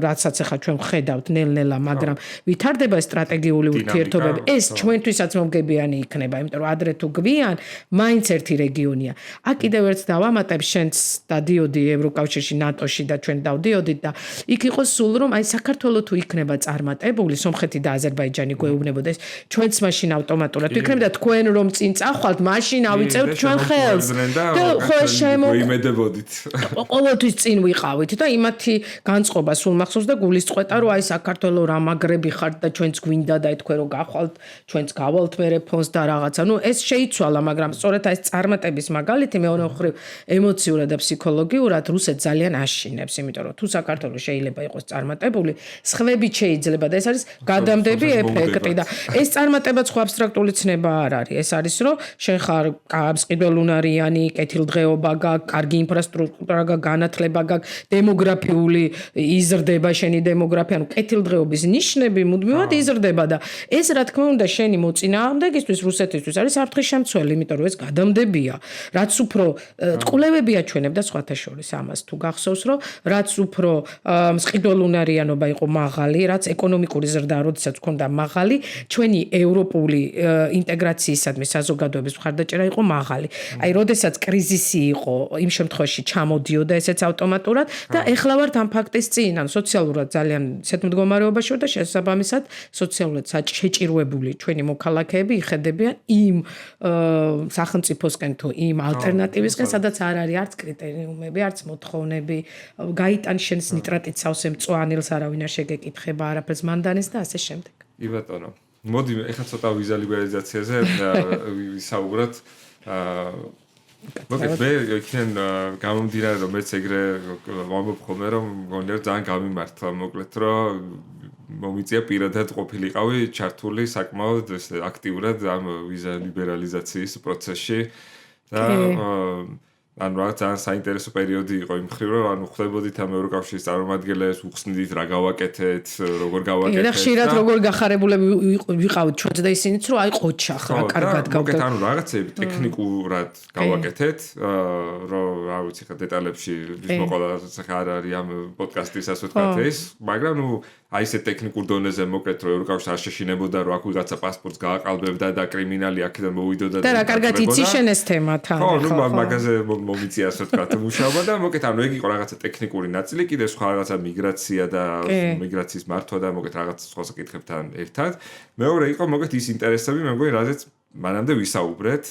რაცაც ახლა ჩვენ ვხედავთ ნელ-ნელა, მაგრამ ვითარდება სტრატეგიული ურთიერთობები. ეს ჩვენთვისაც მომგებიანი იქნება, იმიტომ რომ ადრე თუ გვიან მაინც ერთი რეგიონია. აქ კიდევ ერთ დავამატებ, შენც დადიოდი ევროკავშირში, ნატოში და ჩვენ დავდიოდით და იქ იყო სულ რომ აი საქართველოს თუ იქნება წარმატებული, სომხეთი და აზერბაიჯანი გვეუბნებოდა ეს ჩვენც მაშინ ავტომატურად ვიქნებდა თქვენ რომ წინ წახვალთ, მაშინ ავიწევთ ჩვენ ხელს და ხო მოიმედებოდით. ყოველთვის წინ ვიყავით და იმათი განწყობა სულ მახსოვს და გულისწყეთა რომ აი საქართველოს რა მაგრები ხართ და ჩვენც გვინდა და თქვენ რომ გახვალთ, ჩვენც გავალთ მერე ფონს და რაღაცა. ნუ ეს შეიცვალა, მაგრამ სწორედ აი ეს წარმატების მაგალითი მეორე მხრივ ემოციურად და ფსიქოლოგიურად რუსეთს ძალიან აშინებს, იმიტომ რომ თუ საქართველოს შეიძლება იყოს წარმატებული, სხვებით შეიძლება და ეს არის გადამდები ეფექტი და ეს წარმატებაც ხო აბსტრაქტული ცნება არ არის. ეს არის რომ შენ ხარ მყიდველუნარიანი, კეთილდღეობა გაქვს, კარგი ინფრასტრუქტურა გაქვს, განათლება გაქვს, დემოგრაფიული იზრდება შენი დემოგრაფია, ანუ კეთილდღეობის ნიშნები მუდმივად იზრდება და ეს რა თქმა უნდა შენი მოწინააღმდეგისთვის რუსეთისთვის არის საფრთხის-შემცველი, იმიტომ რომ ეს გადამდებია. რაც უფრო წყულებები აჩვენებდა სხვათა შორის ამას თუ გახსოვს, რომ რაც უფრო მყიდველუნარიანობა იყო მაღალი, რაც ეკონომიკური ზრდა როდესაც ქონდა მაღალი, ჩვენი ევროპული ინტეგრაციისადმი საზოგადოების მხარდაჭერა იყო მაღალი. აი, როდესაც კრიზისი იყო, იმ შემთხვევაში ჩამოდიოდა ესეც ავტომატურად და ეხლა ვართ ამ ფაქტის წინ, ან სოციალურად ძალიან ისეთ მდგომარეობაში ვარ და შესაბამისად სოციალურად შეჭირვებული ჩვენი მოქალაქეები იხედებიან იმ სახელმწიფოსკენ თუ იმ ალტერნატივისკენ, სადაც არ არის არც კრიტერიუმები, არც მოთხოვნები, გაიტან შენს ნიტრატით სავსე მწვანილს, არავინ არ შეგეკითხება არაფერს მანდანეს და ასე შემდეგ. კი ბატონო. მოდი ეხლა ცოტა ვიზა ლიბერალიზაციაზე ვისაუბროთ. მოგეთ მე იქნენ გამომდინარე რომ მეც ეგრე ვამბობ ხოლმე რომ მგონია ძალიან გამიმართლა მოკლედ რომ მომიწია პირადად ყოფილიყავი ჩართული საკმაოდ აქტიურად ამ ვიზა ლიბერალიზაციის პროცესში და ანუ რა ძალიან საინტერესო პერიოდი იყო იმ მხრივ რომ ანუ ხვდებოდით ამ ევროკავშირის წარმომადგენლებს უხსნიდით რა გავაკეთეთ როგორ გავაკეთეთ და ხშირად როგორ გახარებულები ვიყავით ჩვენც და ისინიც რომ აი ყოჩა ხა კარგად გავაკეთეთ მოგეთ ანუ რაღაცები ტექნიკურად გავაკეთეთ რომ რა ვიცი ხა დეტალებში ვის მოყოლას ხა არ არის ამ პოდკასტის ასე ვთქვათ ეს მაგრამ ნუ აი ესე ტექნიკურ დონეზე მოკლედ რომ ევროკავშირი არ შეშინებოდა რომ აქ ვიღაცა პასპორტს გააყალბებდა და კრიმინალი აქედან მოვიდოდა და რა კარგად იციშენ ეს თემა თან ხო ნუ მაგაზე მომიწია ასე ვთქვათ მუშაობა და მოკლედ ანუ ეგ იყო რაღაცა ტექნიკური ნაწილი კიდე სხვა რაღაცა მიგრაცია და მიგრაციის მართვა და მოკლედ რაღაც სხვა საკითხებთან ერთად მეორე იყო მოკლედ ის ინტერესები მე მგონი რაზეც მანამდე ვისაუბრეთ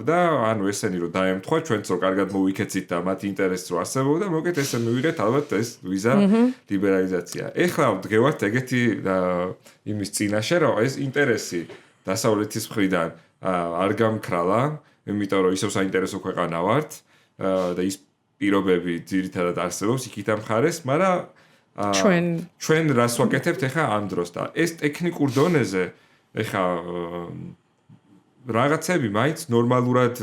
და ანუ ესენი რომ დაემთხვა ჩვენც რომ კარგად მოვიქეცით და მათ ინტერესს რო არსებობდა მოკლედ ესე მივიღეთ ალბათ ეს ვიზა ლიბერალიზაცია ეხლა ვდგევართ ეგეთი იმის წინაშე რომ ეს ინტერესი დასავლეთის მხრიდან არ გამქრალა იმიტომ რომ ისევ საინტერესო ქვეყანა ვართ და ის პირობები ძირითადად არსებობს იქით ამ მხარეს, მაგრამ ჩვენ რას ვაკეთებთ ახლა ამ დროს და ეს ტექნიკურ დონეზე ახლა რაღაცები მაინც ნორმალურად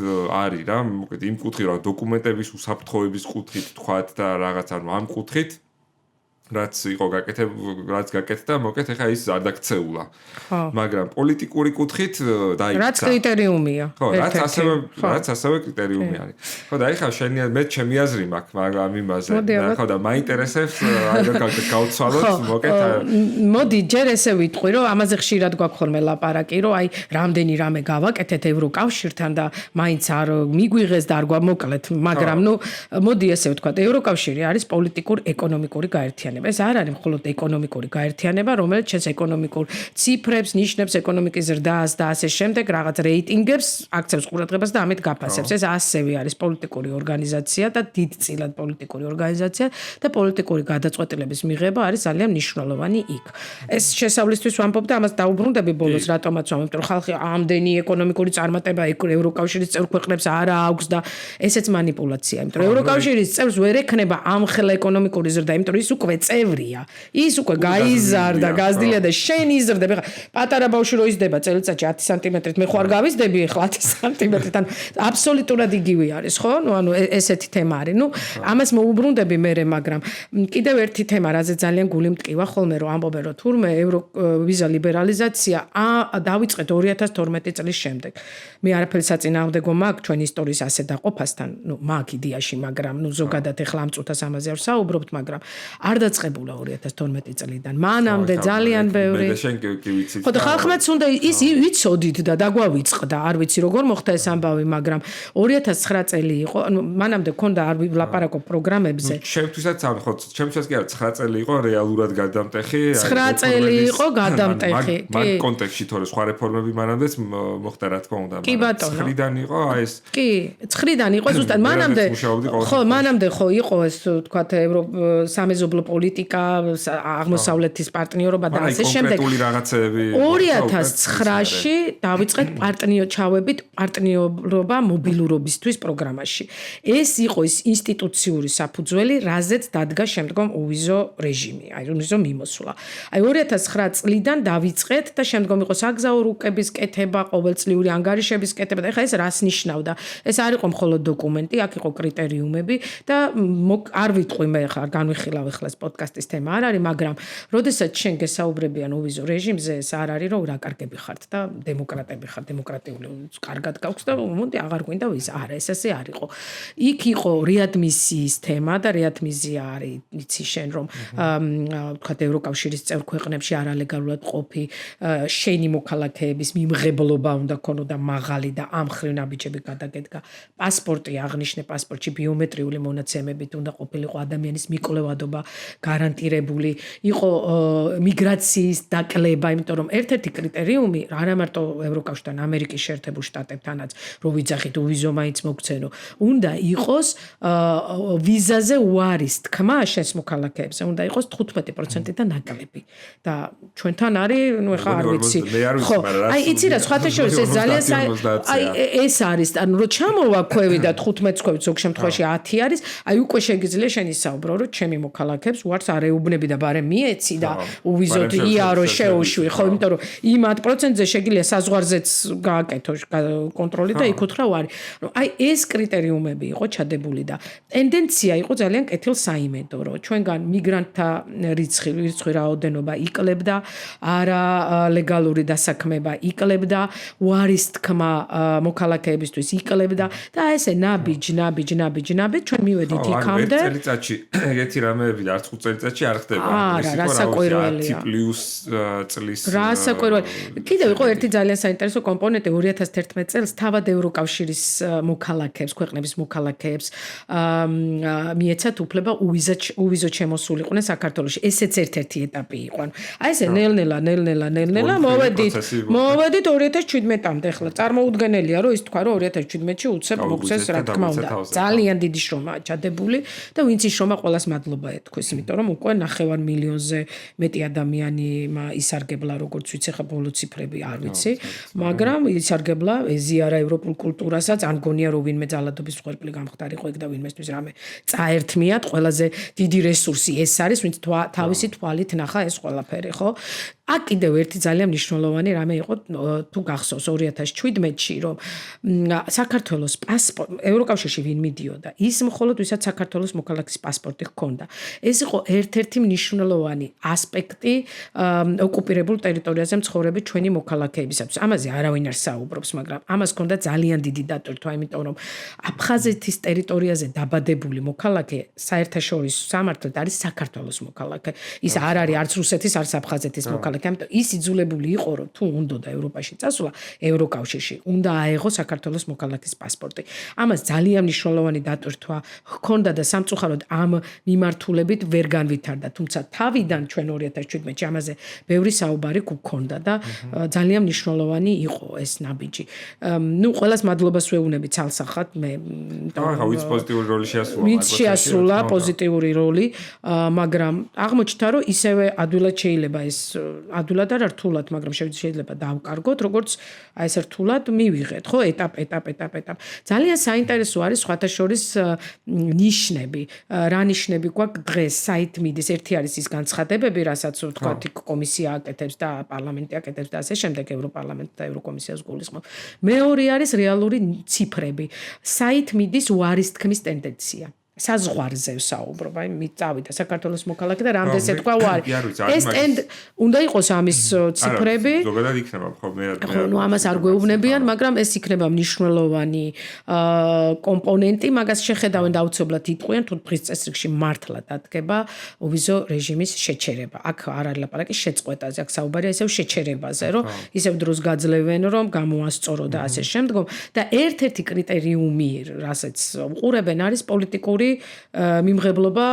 არის რა, მოკლედ იმ კუთხით რა დოკუმენტების უსაფრთხოების კუთხით თქვათ და რაღაც ანუ ამ კუთხით რაც იყო რაც გაკეთდა, მოკლედ ახლა ის არ დაქცეულა. მაგრამ პოლიტიკური კუთხით დაიქცა. რაც კრიტერიუმია. ხო, რაც ასევე კრიტერიუმი არის. ხო, და ახლა მე ჩემი აზრი მაქვს, მაგრამ იმაზე. ხო, და მაინტერესებს გავცვალოთ, მოკლედ. მოდი, ჯერ ესე ვიტყვი, რომ ამაზე ხშირად გვაქვს ხოლმე ლაპარაკი, რომ აი რამდენი რამე გავაკეთეთ ევროკავშირთან და მაინც არ მიგვიღეს და არ გვამოკლეთ, მაგრამ ნუ მოდი ესე ვთქვათ, ევროკავშირი არის პოლიტიკურ-ეკონომიკური გაერთიანება. ეს არ არის მხოლოდ ეკონომიკური გაერთიანება, რომელიც ჩვენს ეკონომიკურ ციფრებს, ნიშნებს, ეკონომიკის ზრდას და ასე შემდეგ რაღაც რეიტინგებს, აქცევს ყურადღებას და ამით გაფასებს. ეს ასევე არის პოლიტიკური ორგანიზაცია და დიდწილად პოლიტიკური ორგანიზაცია და პოლიტიკური გადაწყვეტილების მიღება არის ძალიან მნიშვნელოვანი იქ. ეს შესავლისთვის ვამბობ და ამას დაუბრუნდები ბოლოს, რატომაც ვამბობ, რომ ხალხი ამდენი ეკონომიკური წარმატება ევროკავშირის წევრ ქვეყნებს არ აქვს და ესეც манипуляცია, იმიტომ რომ ევროკავშირის წევრს ვერ ექნება ამხელა ეკონომიკური ზრდა, იმიტომ რომ ის უკვე წევრია. ის უკვე გაიზარდა, გაზრდილია და შენ იზრდები. ხა პატარა ბავშვი რო იზრდება წელიწადში 10 სანტიმეტრით, მე ხო არ გავიზრდები ახლა 10 სანტიმეტრით. ანუ აბსოლუტურად იგივე არის, ხო? ანუ ესეთი თემა არის. ნუ ამას მოუბრუნდები მე, მაგრამ კიდევ ერთი თემა, რაზეც ძალიან გული მტკივა ხოლმე, რომ ამბობენ, რომ თურმე ვიზა ლიბერალიზაცია დავიწყეთ 2012 წლის შემდეგ. მე არაფერი საწინააღმდეგო მაქვს ჩვენ ისტორიის ასე დაყოფასთან, ნუ მაგ იდეაში, მაგრამ ნუ ზოგადად ახლა ამ წუთას ამაზე არ ვსაუბრობთ, მაგრამ არ დაწყებულა 2012 წლიდან. მანამდე ძალიან ბევრი. ხო და ხალხმაც უნდა ის ვიცოდით და დაგვავიწყდა, არ ვიცი როგორ მოხდა ეს ამბავი, მაგრამ 2009 წელი იყო, ანუ მანამდე ქონდა არ ვლაპარაკობ პროგრამებზე. ჩემთვისაც ამ ხო, ჩემთვისაც კი არა 9 წელი იყო რეალურად გადამტეხი. 9 წელი იყო გადამტეხი. მაგ კონტექსტში თორე სხვა რეფორმები მანამდეც მოხდა რა თქმა უნდა. კი ბატონო. 9-დან იყო აი ეს. კი, 9-დან იყო ზუსტად მანამდე ხო იყო ეს თქვათ სამეზობლო პოლიტიკა, აღმოსავლეთის პარტნიორობა და ასე შემდეგ. 2009-ში დავიწყეთ ჩავებით პარტნიორობა მობილურობისთვის პროგრამაში. ეს იყო ის ინსტიტუციური საფუძველი, რაზეც დადგა შემდგომ უვიზო რეჟიმი, აი უვიზო მიმოსვლა. აი 2009 წლიდან დავიწყეთ და შემდგომ იყო საგზაო რუკების კეთება, ყოველწლიური ანგარიშების კეთება და ეხლა ეს რას ნიშნავდა? ეს არ იყო მხოლოდ დოკუმენტი, აქ იყო კრიტერიუმები და არ ვიტყვი მე ხარ განვიხილავ ახლა ეს პოდკასტის თემა არ არის, მაგრამ როდესაც შენ გესაუბრებიან უვიზო რეჟიმზე, ეს არ არის რომ რა კარგები ხართ და დემოკრატები ხართ, დემოკრატიული კარგად გაქვს და მოდი აღარ გვინდა ვიზა. არა, ეს ასე არ იყო. იქ იყო რეადმისიის თემა და რეადმისია არის, იცი შენ რომ თქვათ ევროკავშირის წევრ ქვეყნებში არალეგალურად ყოფი შენი მოქალაქეების მიმღებლობა უნდა ქონოდა მაღალი და ამხრივ ნაბიჯები გადაგედგა. პასპორტი აღნიშნე, პასპორტში ბიომეტრიული მონაცემებით უნდა ყოფილიყო ადამიანის მიკვლევადობა გარანტირებული, იყო მიგრაციის დაკლება, იმიტომ რომ ერთ-ერთი კრიტერიუმი არა მარტო ევროკავშირთან, ამერიკის შეერთებულ შტატებთანაც, რო ვიძახით უვიზო მაინც მოგცენო, უნდა იყოს ვიზაზე უარის თქმა შენს მოქალაქეებზე, უნდა იყოს 15%-დან ნაკლები. და ჩვენთან არის, ნუ ეხა არ ვიცი. ხო, აი იცი რა, სხვათა შორის ეს ძალიან აი ეს არის, ანუ რო ჩამოვა ქვევი და 15 ქვევი ზოგ შემთხვევაში 10 არის, აი უკვე შეგიძლია შენ ისაუბრო, რომ ჩემი მოქალაქეებს უარს არ ეუბნები და ბარემ მიეცი და უვიზოდ იარო შეუშვი, ხო, იმიტომ რომ იმ 10%-ზე შეგიძლია საზღვარზეც გააკეთო კონტროლი და იქ უთხრა უარი. აი ეს კრიტერიუმები იყო ჩადებული და ტენდენცია იყო ძალიან კეთილსაიმედო, რომ ჩვენგან მიგრანტთა რიცხვი რაოდენობა იკლებდა, არა ლეგალური დასაქმება იკლებდა, უარის თქმა მოქალაქეებისთვის იკლებდა და ესე ნაბიჯ ჩვენ მივედით იქამდე. ერთ წელიწადში ეგეთი რამეები და არც 5 წელიწადში არ ხდება. არა, რასაკვირველია. 10+ წლის რასაკვირველი. კიდევ იყო ერთი ძალიან საინტერესო კომპონენტი 2011 წელს თავად ევროკავშირის მოქალაქეებს, ქვეყნების მოქალაქეებს მიეცათ უფლება უვიზო შემოსულიყვნენ საქართველოში. ესეც ერთ-ერთი ეტაპი იყო. აი ესე ნელ-ნელა მოვედით 2017-მდე. ახლა წარმოუდგენელია, რომ ის თქვა, რომ 2017-ში უცებ მოგცეს, რა თქმა უნდა. ძალიან დიდი შრომაა ჩადებული და ვინც ის შრომა ყველას მადლობა ეთქვის, იმიტომ რომ უკვე 9 მილიონზე მეტი ადამიანი ისარგებლა, როგორც ვიცი, ხა ბოლო ციფრები არ ვიცი, მაგრამ ისარგებლა, ეზიარა ევროპულ კულტურასაც, ან გონია რომ ვინმე ძალადობის მსხვერპლი გამხდარიყო ეგ და ვინმესთვის რამე წაერთმიათ, ყველაზე დიდი რესურსი ეს არის, ვინც თავისი თვალით ნახა ეს ყველაფერი, ხო? აქ კიდევ ერთი ძალიან მნიშვნელოვანი რამე იყო, თუ გახსოვს 2017-ში, რომ საქართველოს ევროკავშირში ვინ მიდიოდა, ის მხოლოდ ვისაც საქართველოს მოქალაქის პასპორტი ჰქონდა. ეს იყო ერთ-ერთი მნიშვნელოვანი ასპექტი ოკუპირებულ ტერიტორიაზე მცხოვრები ჩვენი მოქალაქეებისათვის. ამაზე არავინ არ საუბრობს, მაგრამ ამას ჰქონდა ძალიან დიდი დატვირთვა, იმიტომ რომ აფხაზეთის ტერიტორიაზე დაბადებული მოქალაქე საერთაშორისო სამართლით არის საქართველოს მოქალაქე. ის არ არის არც რუსეთის, არც აფხაზეთის მოქალაქე. ამიტომ ის იძულებული იყო, რომ თუ უნდოდა ევროპაში წასვლა, ევროკავშირში, უნდა აეღო საქართველოს მოქალაქის პასპორტი. ამას ძალიან მნიშვნელოვანი დატვირთვა ჰქონდა და სამწუხაროდ ამ მიმართულებით ვერ განვითარდა, თუმცა თავიდან ჩვენ 2017-ში ამაზე ბევრი საუბარი გვქონდა და ძალიან მნიშვნელოვანი იყო ეს ნაბიჯი. ნუ ყველას მადლობას ვეუბნები ცალსახად, მე ახლა ვიც პოზიტიური როლი შეასრულა. ვიც შეასრულა პოზიტიური როლი, მაგრამ აღმოჩნდა, რომ ისევე ადვილად შეიძლება ეს ადვილად არ რთულად, მაგრამ შეიძლება დავკარგოთ, როგორც აი ეს რთულად მივიღეთ, ხო, ეტაპ. ძალიან საინტერესო არის სხვათა შორის ნიშნები. რა ნიშნები გვაქვს დღეს საითმიდის, ერთი არის ის განცხადებები, რასაც ვთქვათ, კომისია აკეთებს და პარლამენტი აკეთებს და ასე შემდეგ, ევროპარლამენტი და ევროკომისიას გულისხმობ. მეორე არის რეალური ციფრები. საითმიდის უარის თქმის ტენდენცია. საზღვარზე ვსაუბრობ, აი მიწავიდა საქართველოს მოქალაქე და რამდენს ეთქვა უარი. ეს უნდა იყოს ამის ციფრები. ზოგადად იქნება ხოლმე. ხო, ნუ ამას არ გვეუბნებიან, მაგრამ ეს იქნება მნიშვნელოვანი კომპონენტი, მაგას შეხედავენ და აუცილებლად იტყვიან, თუ დღის წესრიგში მართლა დადგება უვიზო რეჟიმის შეჩერება. აქ არ არის ლაპარაკი შეწყვეტაზე, აქ საუბარია ისევ შეჩერებაზე, რომ ისევ დროს გაძლევენ, რომ გამოასწორო და ასე შემდგომ. და ერთ-ერთი კრიტერიუმი, რასაც უყურებენ, არის პოლიტიკური მიმღებლობა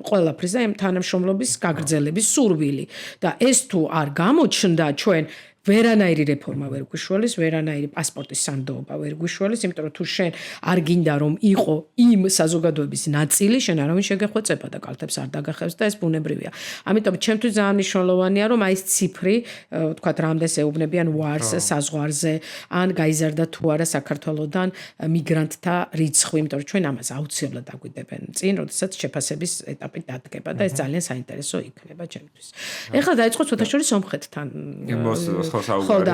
ყველაფრის და თანამშრომლობის გაგრძელების სურვილი და ეს თუ არ გამოჩნდა ჩვენ ვერანაირი რეფორმა ვერ გვიშველის, ვერანაირი პასპორტის სანდოობა ვერ გვიშველის, იმიტომ რომ თუ შენ არ გინდა რომ იყო იმ საზოგადოების ნაწილი, შენ არავინ შეგეხვეწება და კალთებს არ დაგახევს და ეს ბუნებრივია. ამიტომ ჩემთვის ძალიან მნიშვნელოვანია რომ აი ეს ციფრი, ვთქვათ, რამდენს ეუბნებიან უარს საზღვარზე, ან გაიზარდა თუ არა საქართველოსდან მიგრანტთა რიცხვი, იმიტომ რომ ჩვენ ამას აუცილებლად დაგვიდებენ წინ, როდესაც შეფასების ეტაპი დადგება და ეს ძალიან საინტერესო იქნება ჩემთვის. ეხლა დაიწყო ცოტაშორის სომხეთთან. ხო და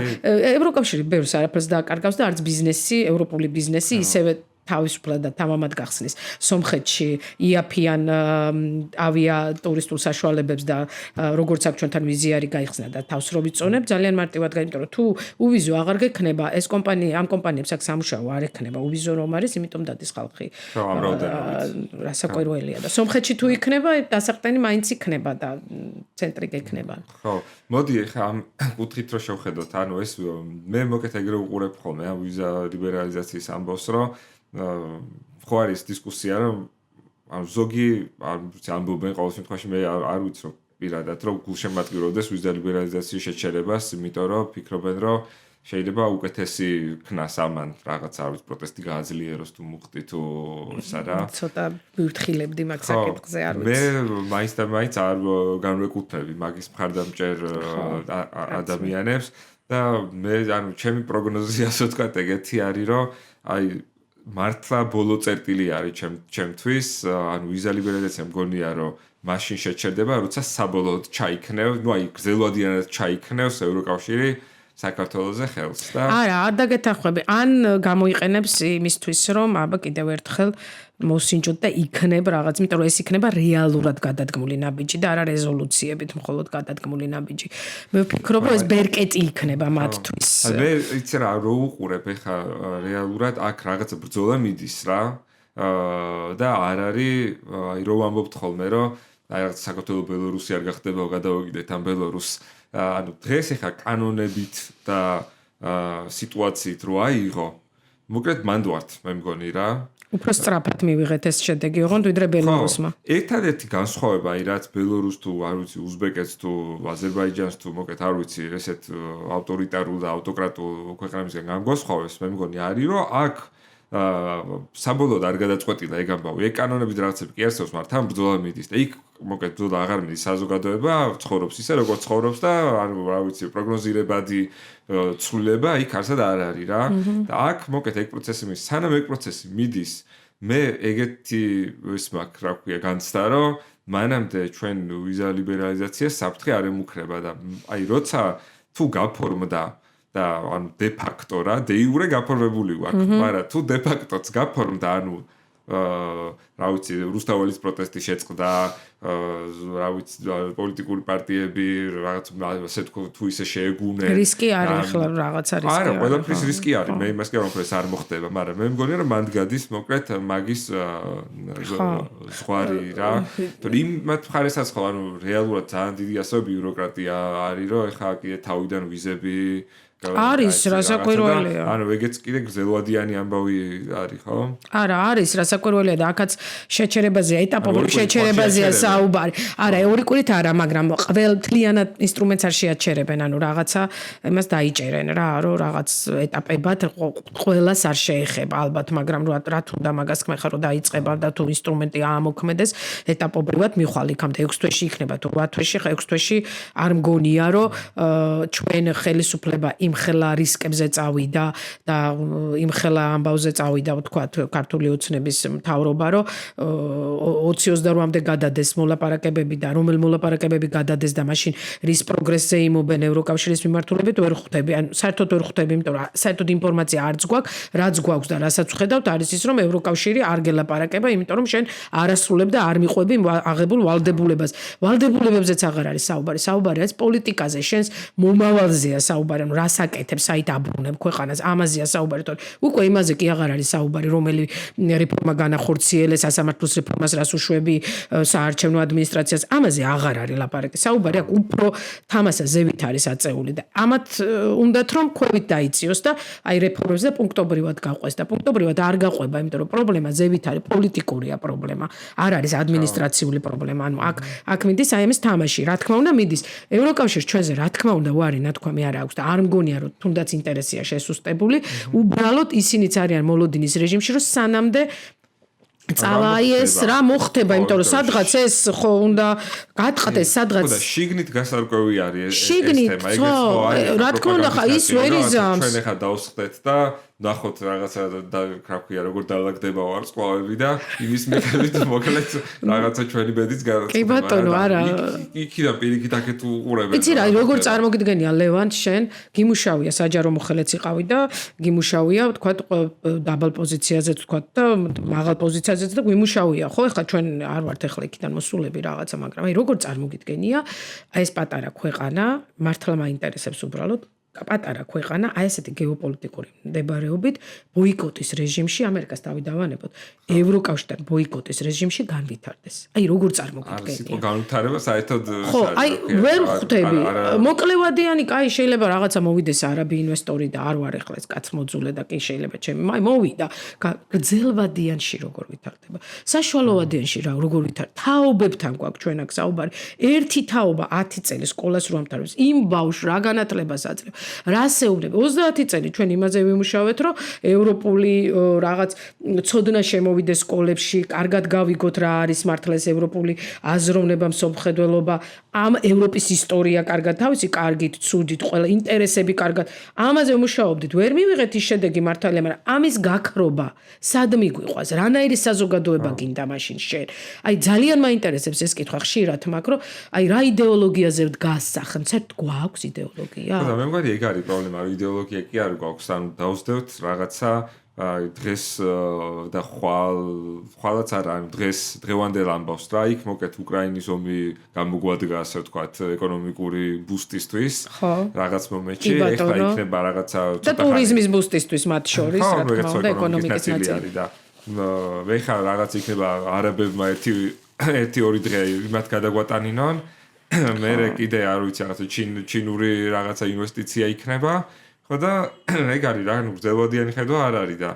ევროკავშირი ბევრს არაფერს დააკარგავს და არც ბიზნესი, ევროპული ბიზნესი ისევე თავისუფლად და თამამად გახსნის სომხეთში იაფიან ავია ტურისტულ საშუალებებს და როგორც აქ ჩვენთან ვიზიარი გაიხსნა და თავს რო ვიწონებ ძალიან მარტივად იმიტომ რომ თუ უვიზო აღარ გექნება ეს კომპანია ამ კომპანიებს აქ სამუშაო არ ექნება უვიზო რომ არის იმიტომ დადის ხალხი რასაკვირველია და სომხეთში თუ იქნება დასაყრდენი მაინც იქნება და ცენტრი გექნება ხო მოდი ხა ამ კუთხით რო შევხედოთ ანუ ეს მე მოკეთ ეგრე უყურებ ხოლმე ამ ვიზა ლიბერალიზაციის ამბავს რომ ხო არის დისკუსია რომ ზოგი ამბობენ ყოველ შემთხვევაში მე არ ვიცი რომ პირადად რომ გულშემატკივრობდეს ვიზალიბერალიზაციის შეჩერებას, იმიტომ რომ ფიქრობენ რომ შეიძლება უკეთესი ქნას ამან რაღაც არ ვიცი პროტესტი გააძლიეროს თუ მუხტი თუ ისა რა. ცოტა ვირთხილებდი მაგ საკითხზე არ ვიცი. მე მაინც და მაინც არ განვეკუთვნები მაგის მხარდამჭერ ადამიანებს და მე ანუ ჩემი პროგნოზი ასე ვთქვათ ეგეთი არის რომ აი მართლა ბოლო წერტილი არის ჩემთვის, ანუ ვიზალიბერალიზაცია მგონია რომ მაშინ შეჩერდება, როცა საბოლოოდ ჩაიქნევ, ნუ აი გრძელვადიანად ჩაიქნევს ევროკავშირი საქართველოზე ხელს და არა, არ დაგეთანხმები. ან გამოიყენებს იმისთვის, რომ აბა კიდევ ერთხელ მოსინჯოთ და იქნებ რაღაც, იმიტომ რომ ეს იქნება რეალურად გადადგმული ნაბიჯი და არა რეზოლუციებით მხოლოდ გადადგმული ნაბიჯი. მე ვფიქრობ, რომ ეს ბერკეტი იქნება მათთვის. მე იცი რა უყურებ ეხა რეალურად აქ რაღაც ბრძოლა მიდის რა. და არ არის აი რომ ამბობთ ხოლმე რომ აი რაღაც საქართველო ბელორუსი არ გახდება გადავაგიდეთ ამ ბელორუსს ანუ დღეს ეხა კანონებით და სიტუაციით რო აიღო მოკლედ მანდ ვართ მე მგონი რა უფრო სწრაფად მივიღეთ ეს შედეგი ოღონდ ვიდრე ბელორუსმა ერთადერთი განსხვავება აი რაც ბელორუსს თუ არ ვიცი უზბეკეთს თუ აზერბაიჯანს თუ მოკლედ არ ვიცი ესეთ ავტორიტარულ და ავტოკრატულ ქვეყნებისგან განგვასხვავებს მე მგონი არის რომ აქ საბოლოოდ არ გადაწყვეტილა ეგ ამბავი. ეგ კანონები და რაღაცები კი არსებობს, მაგრამ ბრძოლა მიდის და იქ მოკლედ ბრძოლა აღარ მიდის საზოგადოება, ცხოვრობს ისე როგორც ცხოვრობს და ანუ რა ვიცი, პროგნოზირებადი ცვლილება იქ არსად არ არის რა. და აქ მოკლედ ეგ პროცესი მიდის. სანამ ეგ პროცესი მიდის, მე ეგეთი ის მაქვს, რა ქვია, განცდა, რომ მანამდე ჩვენ ვიზა ლიბერალიზაციას საფრთხე არ ემუქრება და აი როცა თუ გაფორმდა და ანუ de facto რა, de jure გაფორმებული ვარ, მაგრამ თუ de facto-ც გაფორმდა, ანუ რა ვიცი, რუსთაველის პროტესტი შეწყდა, რა ვიცი, პოლიტიკური პარტიები რაღაც ასე თუ ისე შეეგუნნენ. რისკი არის ახლა რაღაცა რისკი. არა, ყველაფრის რისკი არის. მე იმას კი არ ვამბობ, ეს არ მოხდება, მაგრამ მე მგონია რომ მანდ გადის მოკლედ მაგის ზღვარი რა. თორე იმათ მხარესაც ხო, ანუ რეალურად ძალიან დიდი ასე ბიუროკრატია არის, რომ ეხა კიდე თავიდან ვიზები არის რასაკვირველია. ანუ ეგეც კიდე გრძელვადიანი ამბავი არის, ხო? არა, არის რასაკვირველია და აქაც შეჩერებაზეა, ეტაპობრივ შეჩერებაზეა საუბარი. არა, ევრიკურით არა, მაგრამ ყველთლიანად ინსტრუმენტს არ შეაჩერებენ, ანუ რაღაცა იმას დაიჭერენ რა, რომ რაღაც ეტაპებად ყველას არ შეეხება ალბათ, მაგრამ რა თუნდა მაგას ხმეხა რომ დაიწყება და თუ ინსტრუმენტი აამოქმედეს, ეტაპობრივად მიხვალ იქამდე 6 თვეში იქნება თუ 8 თვეში, 6 თვეში არ მგონია რომ ჩვენ ხელისუფლება იმხელა რისკებზე წავიდა და იმხელა ამბავზე წავიდა ვთქვათ ქართული ოცნების მთავრობა რომ 20-22-მდე გადადეს მოლაპარაკებები და რომელ მოლაპარაკებები გადადეს და მაშინ რის პროგრესზე იმობენ ევროკავშირის მიმართულებით ვერ ხვდები ან საერთოდ ვერ ხვდები იმიტომ რომ საერთოდ ინფორმაცია არც გვაქვს რაც გვაქვს და რასაც ვხედავთ არის ის რომ ევროკავშირი არ გელაპარაკება იმიტომ რომ შენ არ ასრულებ და არ მიყვები აღებულ ვალდებულებებზეც აღარ არის საუბარი არის პოლიტიკაზე შენს მომავალზეა საუბარი რა საკეთებს საით აბრუნებ ქვეყანას ამაზეა საუბარი თორე უკვე იმაზე კი აღარ არის საუბარი რომელი რეფორმა განახორციელეს სასამართლოს რეფორმას რას უშვები საარჩევნო ადმინისტრაციას ამაზე აღარ არის ლაპარაკი საუბარი აქ უფრო თამასა ზევით არის აწეული და ამათ უნდათ რომ ქვევით დაიციოს და აი რეფორმებზე პუნქტობრივად გაყვეს და პუნქტობრივად არ გაყვება იმიტომ რომ პრობლემა ზევით არის პოლიტიკურია პრობლემა არ არის ადმინისტრაციული პრობლემა ანუ აქ მიდის აი ამის თამაში რა თქმა უნდა მიდის ევროკავშირს ჩვენზე რა თქმა უნდა ვარი ნათქვამი არ აქვს და არ მგონია რომ თუნდაც ინტერესია შესუსტებული უბრალოდ ისინიც არიან მოლოდინის რეჟიმში რომ სანამდე წავაიეს რა მოხდება იმიტომ რომ სადღაც ეს ხო უნდა გატყდეს სადღაც და შიგნით გასარკვევი არის ეს თემა ეგეც ხო რა თქმა უნდა ხა ის ვერ იზამს ჩვენ ახლა დავსხდეთ და ნახოთ რაღაცა და კრაფია როგორ დაალაგდება ვარსკვლავები და იმის მიხედვით მოკლედ რაღაცა ჩვენი ბედიც გადაწყდება. კი ბატონო, არა. იქიდან პირიქით აქეთ უყურებენ. იცი რა, როგორ წარმოგიდგენია ლევან შენ, გიმუშავია საჯარო მოხელეც იყავი და გიმუშავია, ვთქვათ, დაბალ პოზიციაზე ვთქვათ და მაღალ პოზიციაზეც და გიმუშავია, ხო? ეხლა ჩვენ არ ვართ ეხლა იქიდან მოსულები რაღაცა, მაგრამ აი როგორ წარმოგიდგენია, აი ეს პატარა ქვეყანა მართლა მაინტერესებს უბრალოდ პატარა ქვეყანა აი ესეთი გეოპოლიტიკური მდებარეობით ბოიკოტის რეჟიმში ამერიკას დავიდავანებოთ ევროკავშირთან ბოიკოტის რეჟიმში განვითარდეს. აი როგორ წარმოგიდგენია? არის განვითარება საერთოდ ხო, აი ვერ ხვდები. მოკლევადიანი, კაი, შეიძლება რაღაცა მოვიდეს არაბი ინვესტორი და არ ვარ ეხლა ეს კაც მოძულე და კი შეიძლება ჩემი, აი მოვიდა. გრძელვადიანში როგორ ვითარდება? საშუალოვადიანში როგორ ვითარდება? თაობებთან გვაქვს ჩვენ აქ საუბარი. ერთი თაობა 10 წელი სკოლას რო ამთავრებს, იმ ბავშვს რა განათლებას აძლევს? რას ეუბნება? 30 წელი ჩვენ იმაზე ვიმუშავეთ, რომ ევროპული რაღაც ცოდნა შემოვიდეს სკოლებში, კარგად გავიგოთ რა არის მართლა ეს ევროპული აზროვნება, მსოფლმხედველობა, ამ ევროპის ისტორია კარგად, თავისი კარგით, ცუდით, ყველა ინტერესები კარგად. ამაზე ვმუშაობდით, ვერ მივიღეთ ის შედეგი მართალია, მაგრამ ამის გაქრობა სად მიგვიყვას? რანაირი საზოგადოება გინდა მაშინ შენ? აი ძალიან მაინტერესებს ეს კითხვა ხშირად მაქვს, რომ აი რა იდეოლოგიაზე დგას სახნ, საერთოდ გვაქვს იდეოლოგია? და მე მგონი ეგ არის პრობლემა, რომ იდეოლოგია კი არ გვაქვს, ანუ დავსდევთ რაღაცა დღეს და ხვალაც არა, ანუ დღევანდელ ამბავს რა, იქ მოკეთ უკრაინის ომი გამოგვადგა, ასე ვთქვათ, ეკონომიკური ბუსტისთვის, რაღაც მომენტში, ეხლა იქნება რაღაცა და ტურიზმის ბუსტისთვის მათ შორის, რა თქმა უნდა, ეკონომიკის ნაწილი და მე ხარ რაღაც იქნება არაბებმა ერთი-ორი დღე იმათ გადაგვატანინონ მე კიდე არ ვიცი რაღაცა ჩინური რაღაცა ინვესტიცია იქნება ხო და ეგ არის რა ნუ გრძელვადიანი ხედვა არ არის და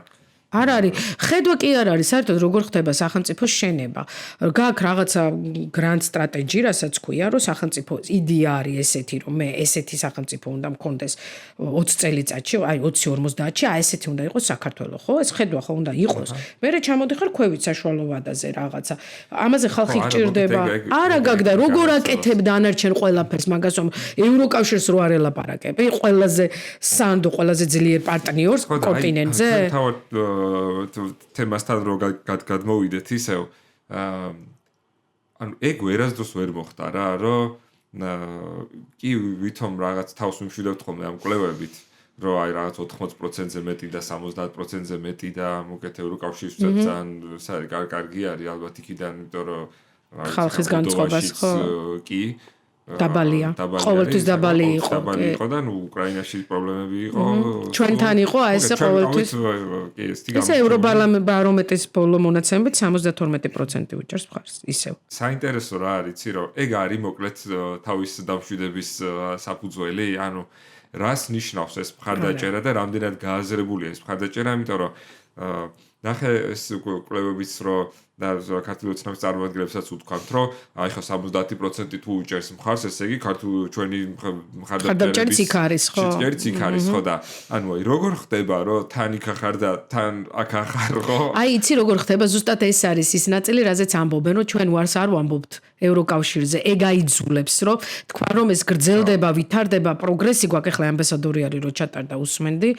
არ არის ხედვა კი არ არის საერთოდ როგორ ხდება სახელმწიფოს შენება გაქვს რაღაცა გრანდ სტრატეჯი რასაც ქვია რომ სახელმწიფოს იდეა არის ესეთი რომ მე ესეთი სახელმწიფო უნდა მქონდეს 20 წელიწადში აი 20-50-ში აი ესეთი უნდა იყოს საქართველოს ხო ეს ხედვა ხო უნდა იყოს მე ჩამოდიხარ ქვევით საშუალო ვადაზე რაღაცა ამაზე ხალხი გჭირდება არა გაგდა როგორ აკეთებ დანარჩენ ყველაფერს მაგას რომ ევროკავშირს რო არ ელაპარაკები ყველაზე სანდო ყველაზე ძლიერ პარტნიორს კონტინენტზე თემასთან რო გადმოვიდეთ ისევ ანუ ეგ ვერასდროს ვერ მოხდა რა რომ კი ვითომ რაღაც თავს ვიმშვიდობთ ხოლმე ამ კვლევებით რომ აი რაღაც 80%-ზე მეტი და 70%-ზე მეტი და მოკეთ ევროკავშირსაც ძალიან კარგი არის ალბათ იქიდან იმიტომ რომ ხალხის განწყობას ხო კი დაბალია ყოველთვის დაბალი იყო დაბალი იყო და ნუ უკრაინაში პრობლემები იყო ჩვენთან იყო აი ესე ყოველთვის ეს ევრობარომეტრის ბოლო მონაცემებით 72% უჭერს მხარს ისევ საინტერესო რა არის იცი რომ ეგ არის მოკლედ თავის დამშვიდების საფუძველი ანუ რას ნიშნავს ეს მხარდაჭერა და რამდენად გააზრებულია ეს მხარდაჭერა იმიტომ რომ ნახე ეს კვლევებიც რომ და ქართული ოცნების წარმომადგენლებსაც უთქვამთ, რომ აი ხო 70% თუ უჭერს მხარს, ესე იგი ქართული ჩვენი მხარდაჭერაც იქ არის, ხო? ჭერიც იქ არის, ხო და ანუ აი როგორ ხდება, რომ თან იქ ახარ და თან აქ ახარ, ხო? აი იცი როგორ ხდება, ზუსტად ეს არის ის ნაწილი, რაზეც ამბობენ, რომ ჩვენ ვარს არ ვამბობთ ევროკავშირზე, ეგ აიძულებს, რომ თქვა რომ ეს გრძელდება, ვითარდება, პროგრესი გვაქვს, ახლა ამბასადორი არის რო ჩატარდა უსმენდი,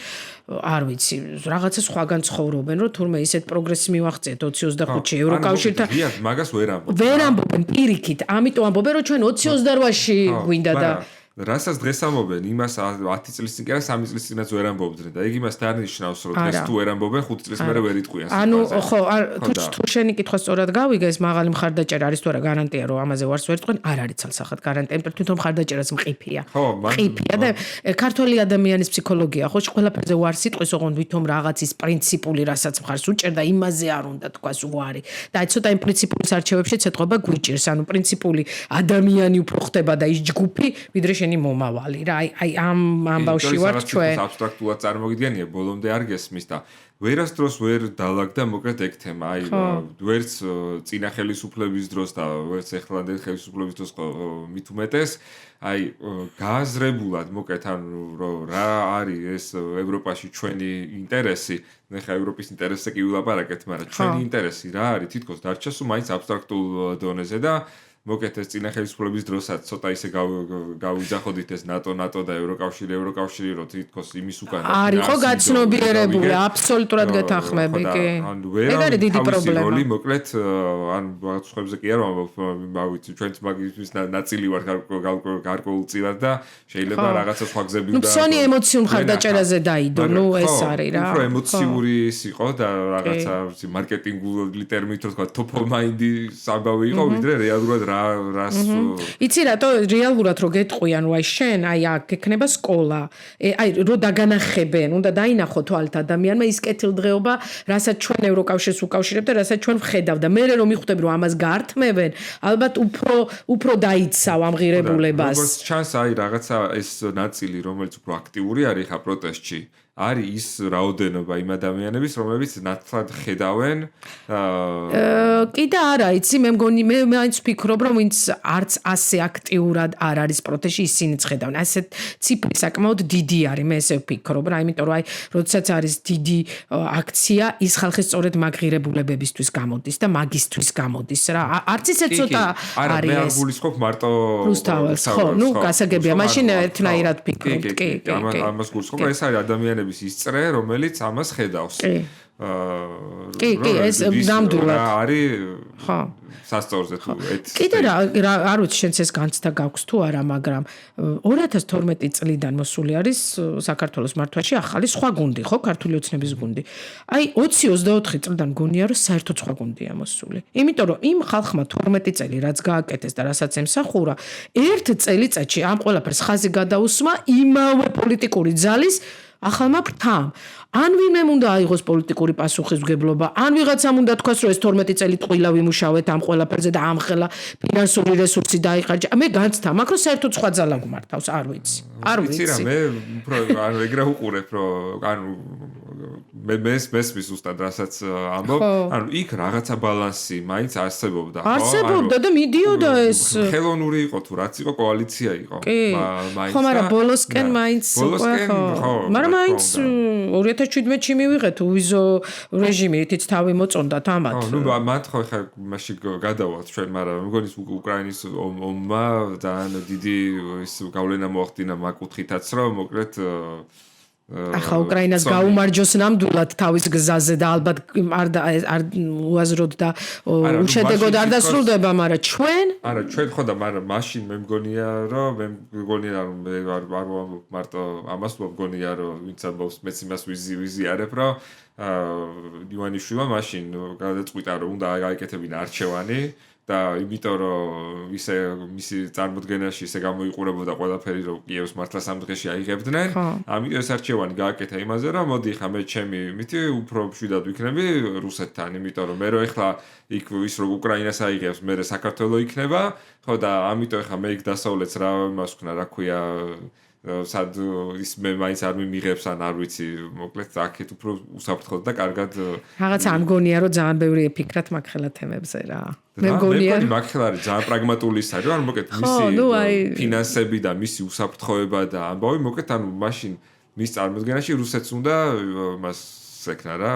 არ ვიცი, რაღაცა სხვაგან ცხოვრობენ, რომ თურმე ისეთ პროგრესი მივაღწიეთ 2025-ში ევროკავშირთან მაგას ვერ ამბობ. ვერ ამბობენ პირიქით, ამიტომ ამბობენ რომ ჩვენ 2028-ში გვინდა და რასაც დღეს ამბობენ, იმას 10 წლის წინ კი არა 3 წლის წინაც ვერ ამბობდნენ და ეგ იმას დანიშნავს, რომ დღეს თუ ვერ ამბობენ 5 წლის მერე ვერ იტყვიან. ანუ ხო, თუ შენი კითხვა სწორად გავიგე, ეს მაღალი მხარდაჭერა არის თუ არა გარანტია, რომ ამაზე ვარს ვერ იტყვენ, არ არის ცალსახად გარანტია, იმიტომ თვითონ მხარდაჭერაც მყიფია. მყიფია და ქართული ადამიანის ფსიქოლოგია, ხო, ყველაფერზე ვარს იტყვის, ოღონდ ვითომ რაღაც ის პრინციპული, რასაც მხარს უჭერდა, იმაზე არ უნდა თქვას უარი. და აი ცოტა იმ პრინციპულის არჩევებშიც ეთყობა გვიჭირს, ანუ პრინციპული ადამიანი უფრო ხდება და ის ჯგუფი, ვიდრე შენი მომავალი რა აი ამ ამბავში ვარ ჩვენ აბსტრაქტულად წარმოგიდგენია ბოლომდე არ გესმის და ვერასდროს ვერ დაალაგდა მოკლედ ეგ თემა აი ვერც წინა ხელისუფლების დროს და ვერც ეხლანდელი ხელისუფლების დროს მით უმეტეს აი გააზრებულად მოკლედ ანუ რომ რა არის ეს ევროპაში ჩვენი ინტერესი ნახა ევროპის ინტერესზე კი ვილაპარაკეთ მაგრამ ჩვენი ინტერესი რა არის თითქოს დარჩა სულ მაინც აბსტრაქტულ დონეზე და მოკეთ ეს წინა ხელისუფლების დროსაც ცოტა ისე გავიძახოდით ეს ნატო და ევროკავშირი რო თითქოს იმის უკან არ იყო გაცნობიერებული აბსოლუტურად გეთანხმები კი ეგ არის დიდი პრობლემა როლი მოკლედ ან რაღაც ხებზე კი არ ვიცი ჩვენც მაგის ნაწილი ვარ გარკვეულწილად და შეიძლება რაღაცა სხვა გზები და მცონი ემოციურ მხარდაჭერაზე დაიდო ნუ ეს არის რა უფრო ემოციური ის იყო და რაღაცა ვიცი მარკეტინგული ტერმინით რო თქვა top of mind-ის ამბავი იყო ვიდრე რეალურად რას იცი რატო რეალურად რო გეტყვიან რომ აი შენ აი აქ გექნება სკოლა აი რო დაგანახებენ უნდა დაინახო თვალით ადამიანმა ის კეთილდღეობა რასაც ჩვენ ევროკავშირს უკავშირებთ და რასაც ჩვენ ვხედავ და მე რომ მიხვდები რომ ამას გაართმევენ ალბათ უფრო დაიცავ ამ ღირებულებას როგორც ჩანს აი რაღაცა ეს ნაწილი რომელიც უფრო აქტიური არის ხა პროტესტში არის ის რაოდენობა იმ ადამიანების რომლებიც ნათლად ხედავენ კიდე არა იცი მე მგონი მე მაინც ვფიქრობ რომ ვინც არც ასე აქტიურად არ არის პროტესტში ისინიც ხედავენ ასეთ ციფრი საკმაოდ დიდი არის მე ესე ვფიქრობ რა იმიტომ რომ აი როდესაც არის დიდი აქცია ის ხალხი სწორედ მაგღირებულებებისთვის გამოდის და მაგისთვის გამოდის რა არც ისე ცოტა არის მე არ გულისხმობ მარტო რუსთაველს ხო ნუ გასაგებია მაშინ ერთნაირად ვფიქრობ კი ამას გულისხმობ ეს არის ადამიანების ის წრე რომელიც ამას ხედავს კი ეს ნამდვილად არის ხო სასწორზე თუ კიდე რა არ ვიცი შენც ეს განცდა გაქვს თუ არა მაგრამ 2012 წლიდან მოსული არის საქართველოს მართვაში ახალი სხვა გუნდი ხო ქართული ოცნების გუნდი აი 20-24 წლიდან გონია რომ საერთოდ სხვა გუნდია მოსული იმიტომ რომ იმ ხალხმა 12 წელი რაც გააკეთეს და რასაც ემსახურა ერთ წელიწადში ამ ყველაფერს ხაზი გადაუსმა იმავე პოლიტიკური ძალის ახალმა ფრთამ ან ვინმე უნდა აიღოს პოლიტიკური პასუხისმგებლობა ან ვიღაცამ უნდა თქვას რომ ეს 12 წელი ტყუილა ვიმუშავეთ ამ ყველაფერზე და ამხელა ფინანსური რესურსი დაიხარჯა მე განცდა მაგრამ საერთოდ სხვა ძალა გმართავს არ ვიცი რა მე უფრო ანუ ეგრე უყურებ რომ ანუ მესმის უსტად რასაც ამბობ ანუ იქ რაღაცა ბალანსი მაინც არსებობდა და მიდიოდა ეს ხელოვნური იყო თუ რაც იყო კოალიცია იყო მაინც ხო მაგრამ ბოლოსკენ მაინც ხო მაგრამ მაინც 2017-ში მივიღეთ უვიზო რეჟიმი ითიც თავი მოწონდათ ამათ ნუ მათ ხო ხა მაშინ გადავალთ ჩვენ მაგრამ მგონი უკრაინის ომმა ძალიან დიდი ის გავლენა მოახდინა მაკუთხითაც რომ მოკლედ ახლა უკრაინას გაუმარჯოს ნამდვილად თავის გზაზე და ალბათ არ უაზროდ და უშედეგოდ არ დასრულდება მაგრამ ჩვენ არა ჩვენ ხო და მაგრამ მაშინ მე მგონია რომ მარტო ამას მგონია რომ ვინც ამბობს მეც იმას ვიზიარებ რომ ივანიშვილმა მაშინ გადაწყვიტა რომ უნდა გაეკეთებინა არჩევანი და იმიტომ რომ ისე მისი წარმოდგენაში ისე გამოიყურებოდა ყველაფერი რომ კიევს მართლა სამ დღეში აიღებდნენ ამიტომ ეს არჩევანი გააკეთა იმაზე რომ მოდი ხა მე ჩემი მითი უფრო მშვიდად ვიქნები რუსეთთან იმიტომ რომ მე რო ეხლა იქ ის რომ უკრაინას აიღებს მე საქართველოს იქნება ხო და ამიტომ ხა მე იქ დასავლეთს რა იმას ვქნა რა ქვია სად ის მე მაინც არ მიმიღებს ან არ ვიცი მოკლედ აქეთ უფრო უსაფრთხოდ და კარგად რაღაც ამ გონია რომ ძალიან ბევრი ეფიქრათ მაგხელა თემებზე რა მე მგონია მაგხელა არის ძალიან პრაგმატული ის არის რომ მოკლედ მისი ფინანსები და მისი უსაფრთხოება და ამბავი მოკლედ ანუ მაშინ მის წარმოდგენაში რუსეთს უნდა მას ეკნა რა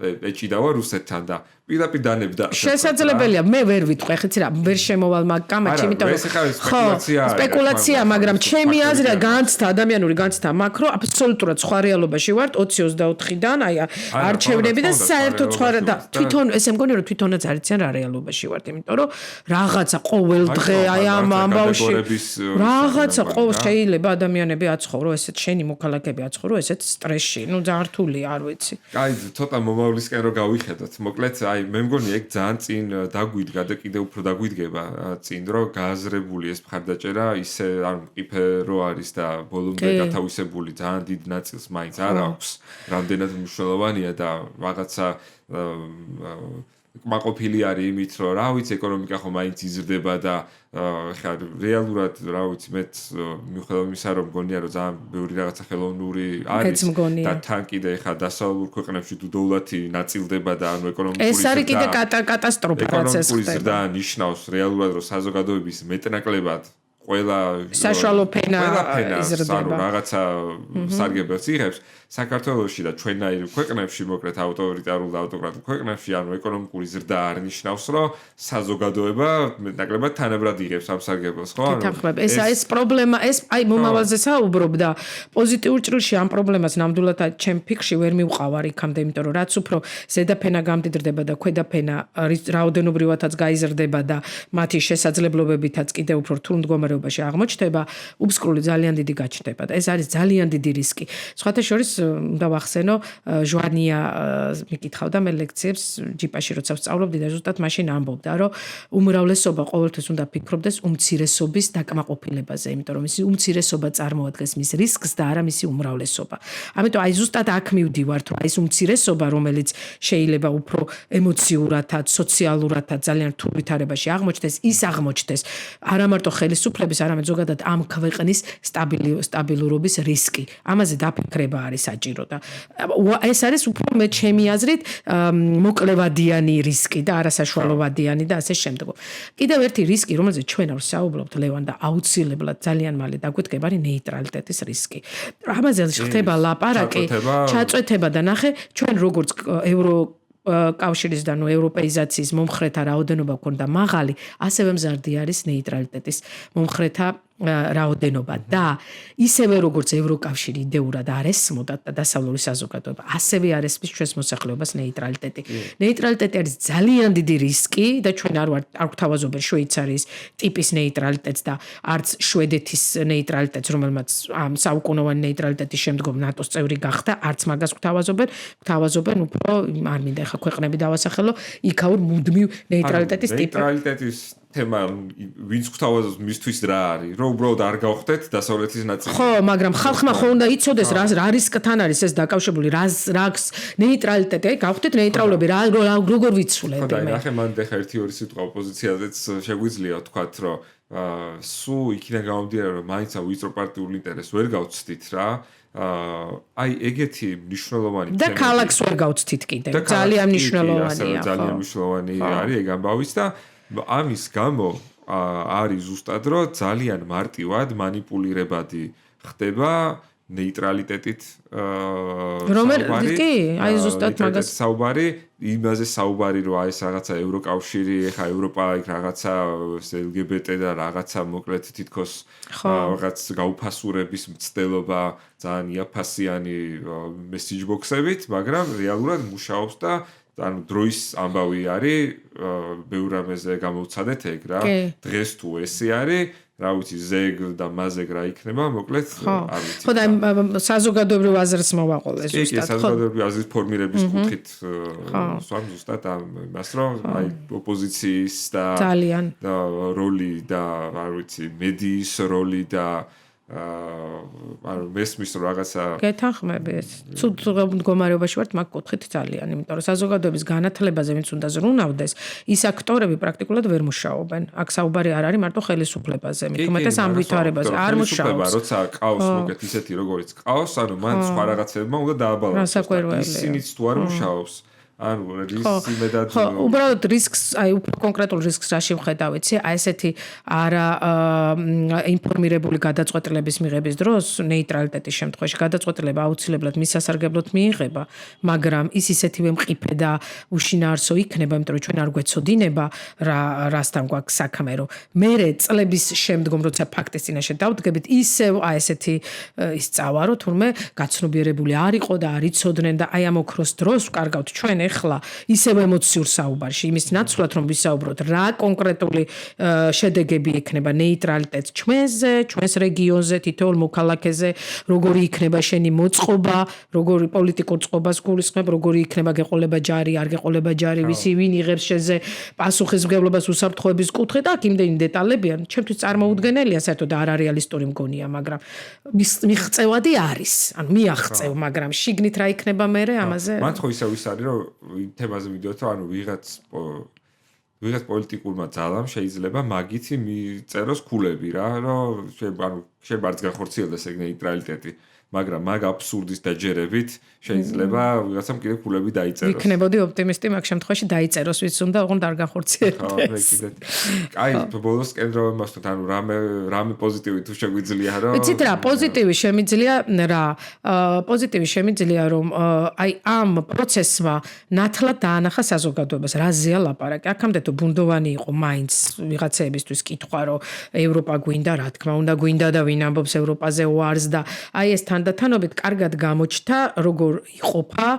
ეჭიდავა რუსეთთან და პირდაპირ დანებდა შესაძლებელია მე ვერ ვიტყვი ხეცი რა ვერ შემოვალ მაგ კამათში იმიტომ რომ სპეკულაცია მაგრამ ჩემი აზრია განცდა ადამიანური განცდა მაკრო აბსოლუტურად სხვა რეალობაში ვართ 2024-დან აი არჩევნები და საერთოდ სხვა და თვითონ ესე მგონი რომ თვითონაც არიციან რა რეალობაში ვართ იმიტომ რომ რაღაცა ყოველ დღე აი ამ ამბავში რაღაცა შეიძლება ადამიანები აცხოვრო ესეთ შენი მოქალაქეები აცხოვრო ესეთ სტრესში ნუ ძალიან რთულია არ ვიცი კაი ცოტა მომავლისკენ რო გავიხედოთ მოკლედ აი მე მგონი ეგ ძალიან წინ დაგვიდგა და კიდე უფრო დაგვიდგება წინ რომ გააზრებული ეს მხარდაჭერა ისე არ მყიფე რო არის და ბოლომდე გათავისებული ძალიან დიდ ნაწილს მაინც არ აქვს რამდენად მნიშვნელოვანია და რაღაცა მაყოფილი არის იმით რომ რა ვიცი ეკონომიკა ხო მაინც იზრდება და ხა რეალურად რა ვიცი მეც მიუხედავად იმისა რომ მგონია რომ ძალიან ბევრი რაღაცა ხელოვნური არის და თან კიდე ხა დასავლურ ქვეყნებში თუ დოვლათი ნაწილდება და ანუ ეკონომიკური ეს არის კიდე კატასტროფა რაც ეს ხდება და ნიშნავს რეალურად რომ საზოგადოების მეტნაკლებად ყველა საშუალო ფენა იზრდება რაღაცა სარგებელს იღებს საქართველოში და ჩვენაირ ქვეყნებში მოკლედ ავტორიტარულ და ავტოკრატულ ქვეყნებში ანუ ეკონომიკური ზრდა არ ნიშნავს რომ საზოგადოება მეტნაკლებად თანაბრად იღებს ამ სარგებელს ხო ანუ ეს პრობლემა ეს აი მომავალზე საუბრობ და პოზიტიურ ჭრილში ამ პრობლემას ნამდვილად ჩემ ფიქრში ვერ მივყავარ იქამდე იმიტომ რომ რაც უფრო ზედაფენა გამდიდრდება და ქვედაფენა რაოდენობრივადაც გაიზრდება და მათი შესაძლებლობებითაც კიდე უფრო რთულ მდგომარეობაში მდგომარეობაში აღმოჩნდება, უბსკრული ძალიან დიდი გაჩნდება და ეს არის ძალიან დიდი რისკი. სხვათა შორის უნდა ვახსენო, ჟვანია მიკითხავდა მე ლექციებს ჯიპაში როცა ვსწავლობდი და ზუსტად მაშინ ამბობდა, რომ უმრავლესობა ყოველთვის უნდა ფიქრობდეს უმცირესობის დაკმაყოფილებაზე, იმიტომ რომ მისი უმცირესობა წარმოადგენს მის რისკს და არა მისი უმრავლესობა. ამიტომ აი ზუსტად აქ მივდივართ, რომ აი ეს უმცირესობა, რომელიც შეიძლება უფრო ემოციურადაც, სოციალურადაც ძალიან რთულ ვითარებაში აღმოჩნდეს, ის აღმოჩნდეს არა მარტო ხელისუფლების, არამედ ზოგადად ამ ქვეყნის სტაბილურობის რისკი. ამაზე დაფიქრება არის საჭირო და ეს არის უფრო მე ჩემი აზრით მოკლევადიანი რისკი და არასაშუალოვადიანი და ასე შემდგომ. კიდევ ერთი რისკი, რომელზეც ჩვენ არ ვსაუბრობთ, ლევან, და აუცილებლად ძალიან მალე დაგვიდგება, არის ნეიტრალიტეტის რისკი. ამაზე ხდება ლაპარაკი, ჩაწვეთება და ნახე, ჩვენ როგორც კავშირის და ევროპეიზაციის მომხრეთა რაოდენობა ქონდა მაღალი, ასევე მზარდი არის ნეიტრალიტეტის მომხრეთა რაოდენობა და ისევე როგორც ევროკავშირი იდეურად არ ესმოდათ და დასავლური საზოგადოება, ასევე არ ესმის ჩვენს მოსახლეობას ნეიტრალიტეტი. ნეიტრალიტეტი არის ძალიან დიდი რისკი და ჩვენ არ გვთავაზობენ შვეიცარიის ტიპის ნეიტრალიტეტს და არც შვედეთის ნეიტრალიტეტს, რომელმაც ამ საუკუნოვანი ნეიტრალიტეტის შემდგომ ნატოს წევრი გახდა, არც მაგას გვთავაზობენ უფრო არ მინდა ახლა ქვეყნები დავასახელო, იქაურ მუდმივ ნეიტრალიტეტის ტიპი. ნეიტრალიტეტის თემა ვინც გვთავაზობს მისთვის რა არის, რომ უბრალოდ არ გავხდეთ დასავლეთის ნაწილი. ხო, მაგრამ ხალხმა ხო უნდა იცოდეს რა რისკთან არის ეს დაკავშირებული, რას ნეიტრალიტეტი, აი გავხდეთ ნეიტრალები, როგორ ვიცვლები მე. ხო, მან ახლა ერთი ორი სიტყვა ოპოზიციაზეც შეგვიძლია ვთქვათ, რომ სულ იქიდან გამომდინარე, რომ მაინც ვიწრო პარტიულ ინტერესს ვერ გავცდით რა. აი ეგეთი მნიშვნელოვანი და ქალაქს ვერ გავცდით კიდე. ძალიან მნიშვნელოვანია. ძალიან მნიშვნელოვანი არის ეგ ამბავიც და ამის გამო არის ზუსტად რომ ძალიან მარტივად манипуლირებადი ხდება ნეიტრალიტეტით რომელიც კი აი ზუსტად მაგას საუბარი იმაზე საუბარი რომ აი ეს რაღაცა ევროკავშირი ეხა ევროპა იქ რაღაცა LGBT და რაღაცა მოკლედ თითქოს რაღაც გაუფასურების მცდელობა ძალიან იაფასიანი მესიჯ ბოქსებით მაგრამ რეალურად მუშაობს და ანუ დროის ამბავი არის ბევრ რამეზე გამოვცადეთ ეგ რა დღეს თუ ესე არის რა ვიცი ზეგ და მაზეგ რა იქნება მოკლედ არ ვიცი ხო და საზოგადოებრივ აზრს მოვაყოლე ზუსტად ხო საზოგადოებრივ აზრის ფორმირების კუთხით სვამ ზუსტად ამას რომ აი ოპოზიციის და როლი და არ ვიცი მედიის როლი და მესმის რაღაცა გეთანხმები ეს ცუდ მდგომარეობაში ვართ მაგ კუთხით ძალიან იმიტომ რომ საზოგადოების განათლებაზე ვინც უნდა ზრუნავდეს ის აქტორები პრაქტიკულად ვერ მუშაობენ აქ საუბარი არ არის მარტო ხელისუფლებაზე მეტუმეტეს ამ ვითარებაზე არ მუშაობს როცა ყავს მოგეთ ისეთი როგორიც ყავს ანუ მან სხვა რაღაცებმა უნდა დააბალანსოს ისინიც თუ არ მუშაობს ანუ რისკი მეტად ხო უბრალოდ რისკს აი უფრო კონკრეტულ რისკს რა შევხედავ იცი აი ესეთი არა ინფორმირებული გადაწყვეტილების მიღების დროს ნეიტრალიტეტის შემთხვევაში გადაწყვეტილება აუცილებლად მის სასარგებლოდ მიიღება მაგრამ ის ისეთივე მყიფე და უშინაარსო იქნება იმიტომ რომ ჩვენ არ გვეცოდინება რასთან გვაქვს საქმე რომ მერე წლების შემდგომ როცა ფაქტის წინაშე დავდგებით ისევ აი ესეთი ის წავა რომ თურმე გაცნობიერებული არ იყო და არ იცოდნენ და აი ამ ოქროს დროს ვკარგავთ ჩვენ ეხლა ისევ ემოციურ საუბარში იმის ნაცვლად რომ ვისაუბროთ რა კონკრეტული შედეგები ექნება ნეიტრალიტეტს ჩვენზე, ჩვენს რეგიონზე, თითოეულ მოქალაქეზე, როგორი იქნება შენი მოწყობა, როგორი პოლიტიკურ წყობას გულისხმობ, როგორი იქნება გეყოლება ჯარი, არ გეყოლება ჯარი, ვისი ვინ იღებს შენზე პასუხისმგებლობას უსაფრთხოების კუთხით, აქ იმდენი დეტალებია, ჩემთვის წარმოუდგენელია საერთოდ არარეალისტური მგონია, მაგრამ მიღწევადი არის, ანუ მიაღწევ, მაგრამ შიგნით რა იქნება მერე ამაზე? მან ხო ისევ ის არის რომ იმ თემაზე მიდიოთ რომ ანუ ვიღაც პოლიტიკურმა ძალამ შეიძლება მაგითი მიწეროს ქულები რა რომ შეიძლება არც განხორციელდეს ეგ ნეიტრალიტეტი მაგრამ მაგ აბსურდის დაჯერებით შეიძლება ვიღაცამ კიდე ქულები დაიწეროს. იქნებოდი ოპტიმისტი მაგ შემთხვევაში დაიწეროს ვიც უნდა ოღონდ არ განხორციელდეს. აი ბოლოსკენ რომ მასთან ანუ რამე პოზიტივი თუ შეგვიძლია რომ ვიცით რა პოზიტივი შემიძლია რა პოზიტივი შემიძლია რომ აი ამ პროცესმა ნათლად დაანახა საზოგადოებას რაზეა ლაპარაკი. აქამდე თუ ბუნდოვანი იყო მაინც ვიღაცეებისთვის კითხვა რომ ევროპა გვინდა რა თქმა უნდა გვინდა და ვინ ამბობს ევროპაზე უარს და აი ეს თანდათანობით კარგად გამოჩნდა, როგორ იყოფა,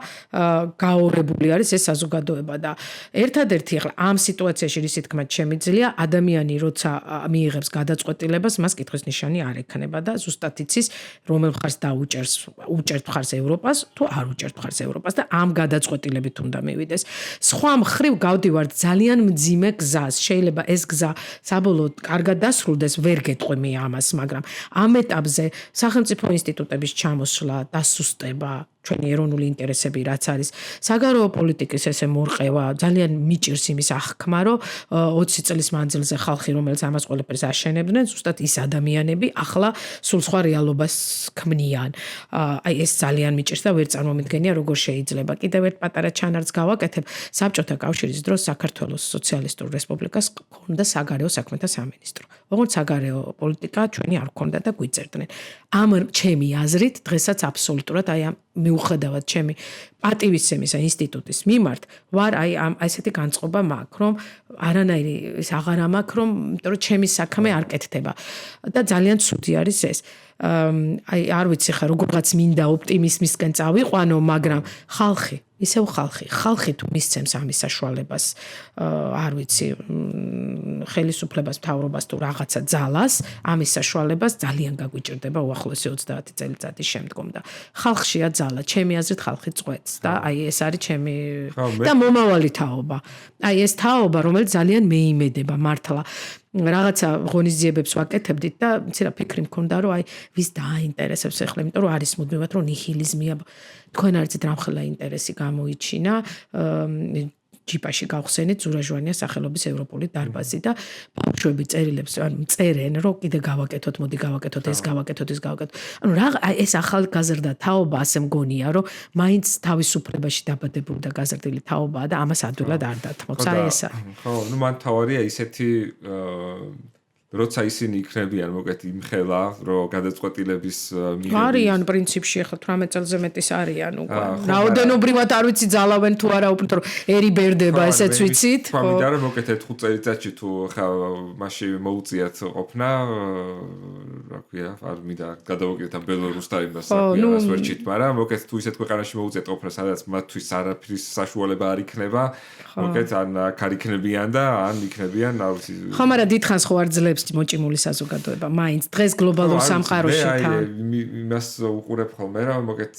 გაორებული არის ეს საზოგადოება და ერთადერთი ახლა ამ სიტუაციაში რის თქმაც შემიძლია ადამიანი როცა მიიღებს გადაწყვეტილებას, მას კითხვის ნიშანი არ ექნება და ზუსტად იცის რომელ მხარს დაუჭერს, უჭერთ მხარს ევროპას თუ არ უჭერთ მხარს ევროპას და ამ გადაწყვეტილებით უნდა მივიდეს. სხვა მხრივ გავდივართ ძალიან მძიმე გზას. შეიძლება ეს გზა საბოლოოდ კარგად დასრულდეს, ვერ გეტყვი მე ამას, მაგრამ ამ ეტაპზე სახელმწიფო ინსტიტუტების ჩამოსვლა, დასუსტება, ჩვენი ეროვნული ინტერესები რაც არის, საგარეო პოლიტიკის ესე მორყევა ძალიან მიჭირს იმის აღქმა, რომ 20 წლის მანძილზე ხალხი, რომელიც ამას ყველაფერს აშენებდნენ, ზუსტად ის ადამიანები ახლა სულ სხვა რეალობას ქმნიან. აი ეს ძალიან მიჭირს და ვერ წარმომიდგენია როგორ შეიძლება. კიდევ ერთ პატარა ჩანართს გავაკეთებ. საბჭოთა კავშირის დროს საქართველოს სოციალისტურ რესპუბლიკას ჰქონდა საგარეო საქმეთა სამინისტრო. ოღონდ საგარეო პოლიტიკა ჩვენი არ ჰქონდა და გვიწერდნენ. ამ ჩემი აზრით დღესაც აბსოლუტურად აი ამ მიუხედავად ჩემი პატივისცემისა ინსტიტუტის მიმართ ვარ აი ამ ესეთი განწყობა მაქვს, რომ არანაირი ის აღარ მაქვს, რომ იმიტომ რომ ჩემი საქმე არ კეთდება და ძალიან ცუდი არის ეს. აი არ ვიცი ხა როგორღაც მინდა ოპტიმიზმისკენ წავიყვანო, მაგრამ ისევ ხალხი თუ მისცემს ამის საშუალებას, არ ვიცი, ხელისუფლებას, მთავრობას თუ რაღაცა ძალას, ამის საშუალებას ძალიან გაგვიჭირდება უახლოესი 30 წელიწადის შემდგომ და ხალხშია ძალა, ჩემი აზრით ხალხი წყვეტს და აი ეს არის ჩემი და მომავალი თაობა. აი ეს თაობა, რომელიც ძალიან მეიმედება მართლა. რაღაცა ღონისძიებებს ვაკეთებდით და იცი რა ფიქრი მქონდა რომ აი ვის დააინტერესებს ახლა, იმიტომ რომ არის მუდმივად რომ ნიჰილიზმია. თქვენ არიცით რამხელა ინტერესი გამოიჩინა ჯიპაში გავხსენით ზურაჟვანია სახელობის ევროპული დარბაზი და ბავშვები წერილებს წერენ რომ კიდე გავაკეთოთ, მოდი გავაკეთოთ, ეს გავაკეთოთ. ანუ რა ეს ახალგაზრდა თაობა ასე მგონია რომ მაინც თავისუფლებაში დაბადებული და გაზრდილი თაობაა და ამას ადვილად არ დათმობს. აი ესა. ხო, ნუ მან თავარია ისეთი როცა ისინი იქნებიან მოკეთ იმხელა, რომ გადაწყვეტილების მიღების არიან პრინციპში ახლა 18 წელზე მეტის არიან უკვე. რაოდენობრივად არ ვიცი ძალავენ თუ არა, უბრალოდ რომ ერი ბერდება, ესეც ვიცით. ხო, მიდარ მოკეთ 5 წელიწადში თუ ხა მასში მოუწიათ ყოფნა, რა ქვია, არ მინდა გადავაგდეთ ამ ბელორუსთან იმას, რა ქვია, რას ვერ ჩით, მაგრამ მოკეთ თუ ისეთ ქვეყანაში მოუწიათ ყოფნა, სადაც მათთვის არაფრის საშუალება არ იქნება, მოკეთ ან არ იქნებიან და ან იქნებიან, რა ვიცი. ხო, მაგრამ დიდხანს ხო არ ძლებს მოჭიმული საზოგადოება მაინც დღეს გლობალურ სამყაროში თან იმას უყურებ ხოლმე რა მოგეთ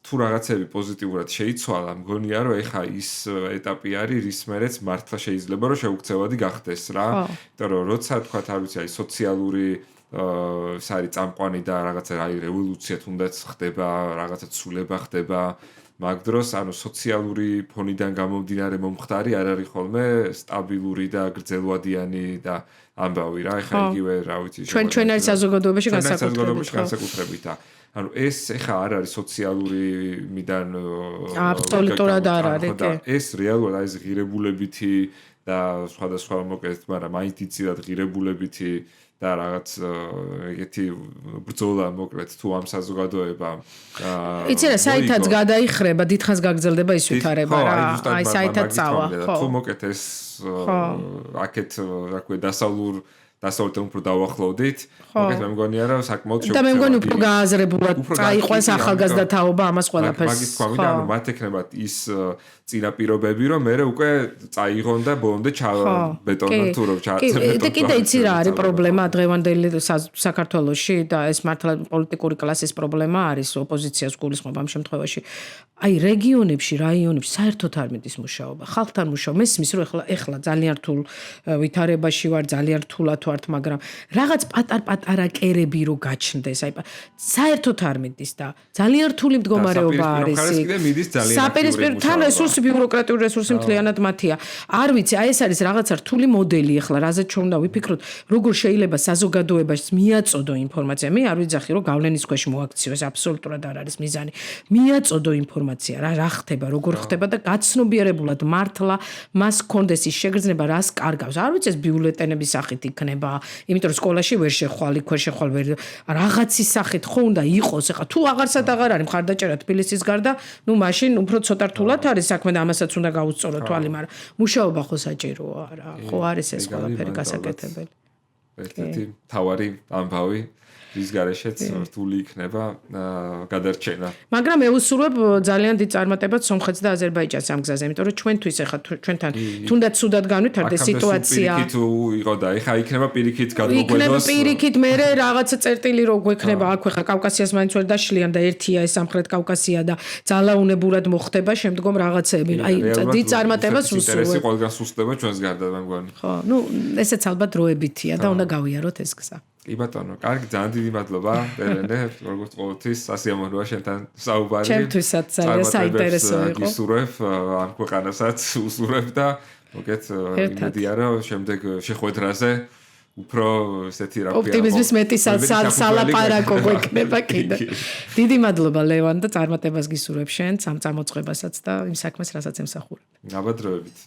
თუ რაღაცები პოზიტიურად შეიცვალა მგონია რომ ეხა ის ეტაპი არის რის მერეც მართლა შეიძლება რომ შეუქცევადი გახდეს რა იმიტომ რომ როცა თქვა არ ვიცი აი სოციალური ეს არის წამყვანი და რაღაცა აი რევოლუცია თუნდაც ხდება რაღაცა ცვლილება ხდება მაგ დროს ანუ სოციალური ფონიდან გამომდინარე მომხდარი არ არის ხოლმე სტაბილური და გრძელვადიანი და ამბავი რა ეხა იგივე რა ვიცი ჩვენაირ საზოგადოებაში განსაკუთრებით ანუ ეს ეხა არ არის სოციალური მიდან აბსოლუტურად არ არის და ეს რეალურად არის ღირებულებითი და სხვადასხვა მოკეთ მაგრამ მაინც იცით ღირებულებითი და რაღაც ეგეთი ბრძოლა მოკლედ თუ ამ საზოგადოებამ იცი რა საითაც გადაიხრება დიდხანს გაგრძელდება ის ვითარება რა აი საითაც წავა ხო თუ მოკეთ ეს აქეთ რა ქვია დასავლეთთან უფრო დავახლოვდით მოგეთ მე მგონია რომ საკმაოდ და მე მგონი უფრო გააზრებულად წაიყვანს ახალგაზრდა თაობა ამას ყველაფერს მაგის თქვა ვიდა ანუ მათ ექნებათ ის წინა პირობები რომ მე უკვე წაიღონ და ბოლომდე ჩაბეტონონ თუ რომ ჩააწევენ და კიდე იცი რა არის პრობლემა დღევანდელი საქართველოში და ეს მართლა პოლიტიკური კლასის პრობლემა არის ოპოზიციას გულისხმობ ამ შემთხვევაში აი რეგიონებში რაიონებში საერთოდ არ მიდის მუშაობა ხალხთან მუშაობა მესმის რომ ეხლა ძალიან რთულ ვითარებაში ვარ ძალიან რთულად ვართ მაგრამ რაღაც პატარ-პატარა კერები რო გაჩნდეს აი საერთოდ არ მიდის და ძალიან რთული მდგომარეობა არის საპირისპირო თან რესურსი ბიუროკრატიული რესურსი მთლიანად მათია არ ვიცი აი ეს არის რაღაცა რთული მოდელი ეხლა რაზეც ჩვენ უნდა ვიფიქროთ როგორ შეიძლება საზოგადოებას მიაწოდო ინფორმაცია მე არ ვიძახი რომ გავლენის ქვეშ მოაქციო ეს აბსოლუტურად არ არის მიზანი მიაწოდო ინფორმაცია რა ხდება როგორ ხდება და გაცნობიერებულად მართლა მას კონდეს ის შეგრძნება რას კარგავს არ ვიცი ეს ბიულეტენების სახით იქნება იმიტომ რომ სკოლაში ვერ შეხვალ იქ ვერ შეხვალ ვერ რაღაცის სახით ხო უნდა იყოს ეხლა თუ აღარსად აღარ არის მხარდაჭერა თბილისის გარდა ნუ მაშინ უფრო ცოტა რთულად არის საქმე და ამასაც უნდა გაუწორო თვალი მაგრამ მუშაობა ხო საჭიროა რა ხო არის ეს ყველაფერი გასაკეთებელი ერთ-ერთი თავარი ამბავი ვის გარეშეც რთული იქნება გადარჩენა. მაგრამ ევსურვებ ძალიან დიდ წარმატებას სომხეთს და აზერბაიჯანს ამ გზაზე, იმიტომ რომ ჩვენთვის ახლა ჩვენთან თუნდაც სუდად განვითარდეს სიტუაცია. პირიქით იყო და ეხა იქნება პირიქით გადმოგვედოს. იქნება პირიქით მე რაღაცა წერტილი რო გვექნება აქვე ხა კავკასიას მაინც ვერ დაშლიან და ერთია ეს სამხრეთ კავკასია და ძალაუნებურად მოხდება შემდგომ რაღაცები. აი დიდ წარმატებას უსურვებ. ინტერესი ყველგან სუსტდება ჩვენს გარდა მე მგონი. ხო, ну, ესეც ალბათ დროებითია და უნდა გავიაროთ ეს გზა. კი ბატონო, კარგი, ძალიან დიდი მადლობა, ელენე, როგორც ყოველთვის სასიამოვნოა შენთან საუბარი. ჩემთვისაც ძალიან საინტერესო იყო. გისურვებ ამ ქვეყანასაც უსურვებ და მოგეთ იმედია რომ შემდეგ შეხვედრაზე უფრო ესეთი რა ქვია ოპტიმიზმის მეტი სალაპარაკო გვექნება კიდე. დიდი მადლობა ლევან და წარმატებას გისურვებ შენს ამ წამოწყებასაც და იმ საქმეს რასაც ემსახურებ. გაბადროებით.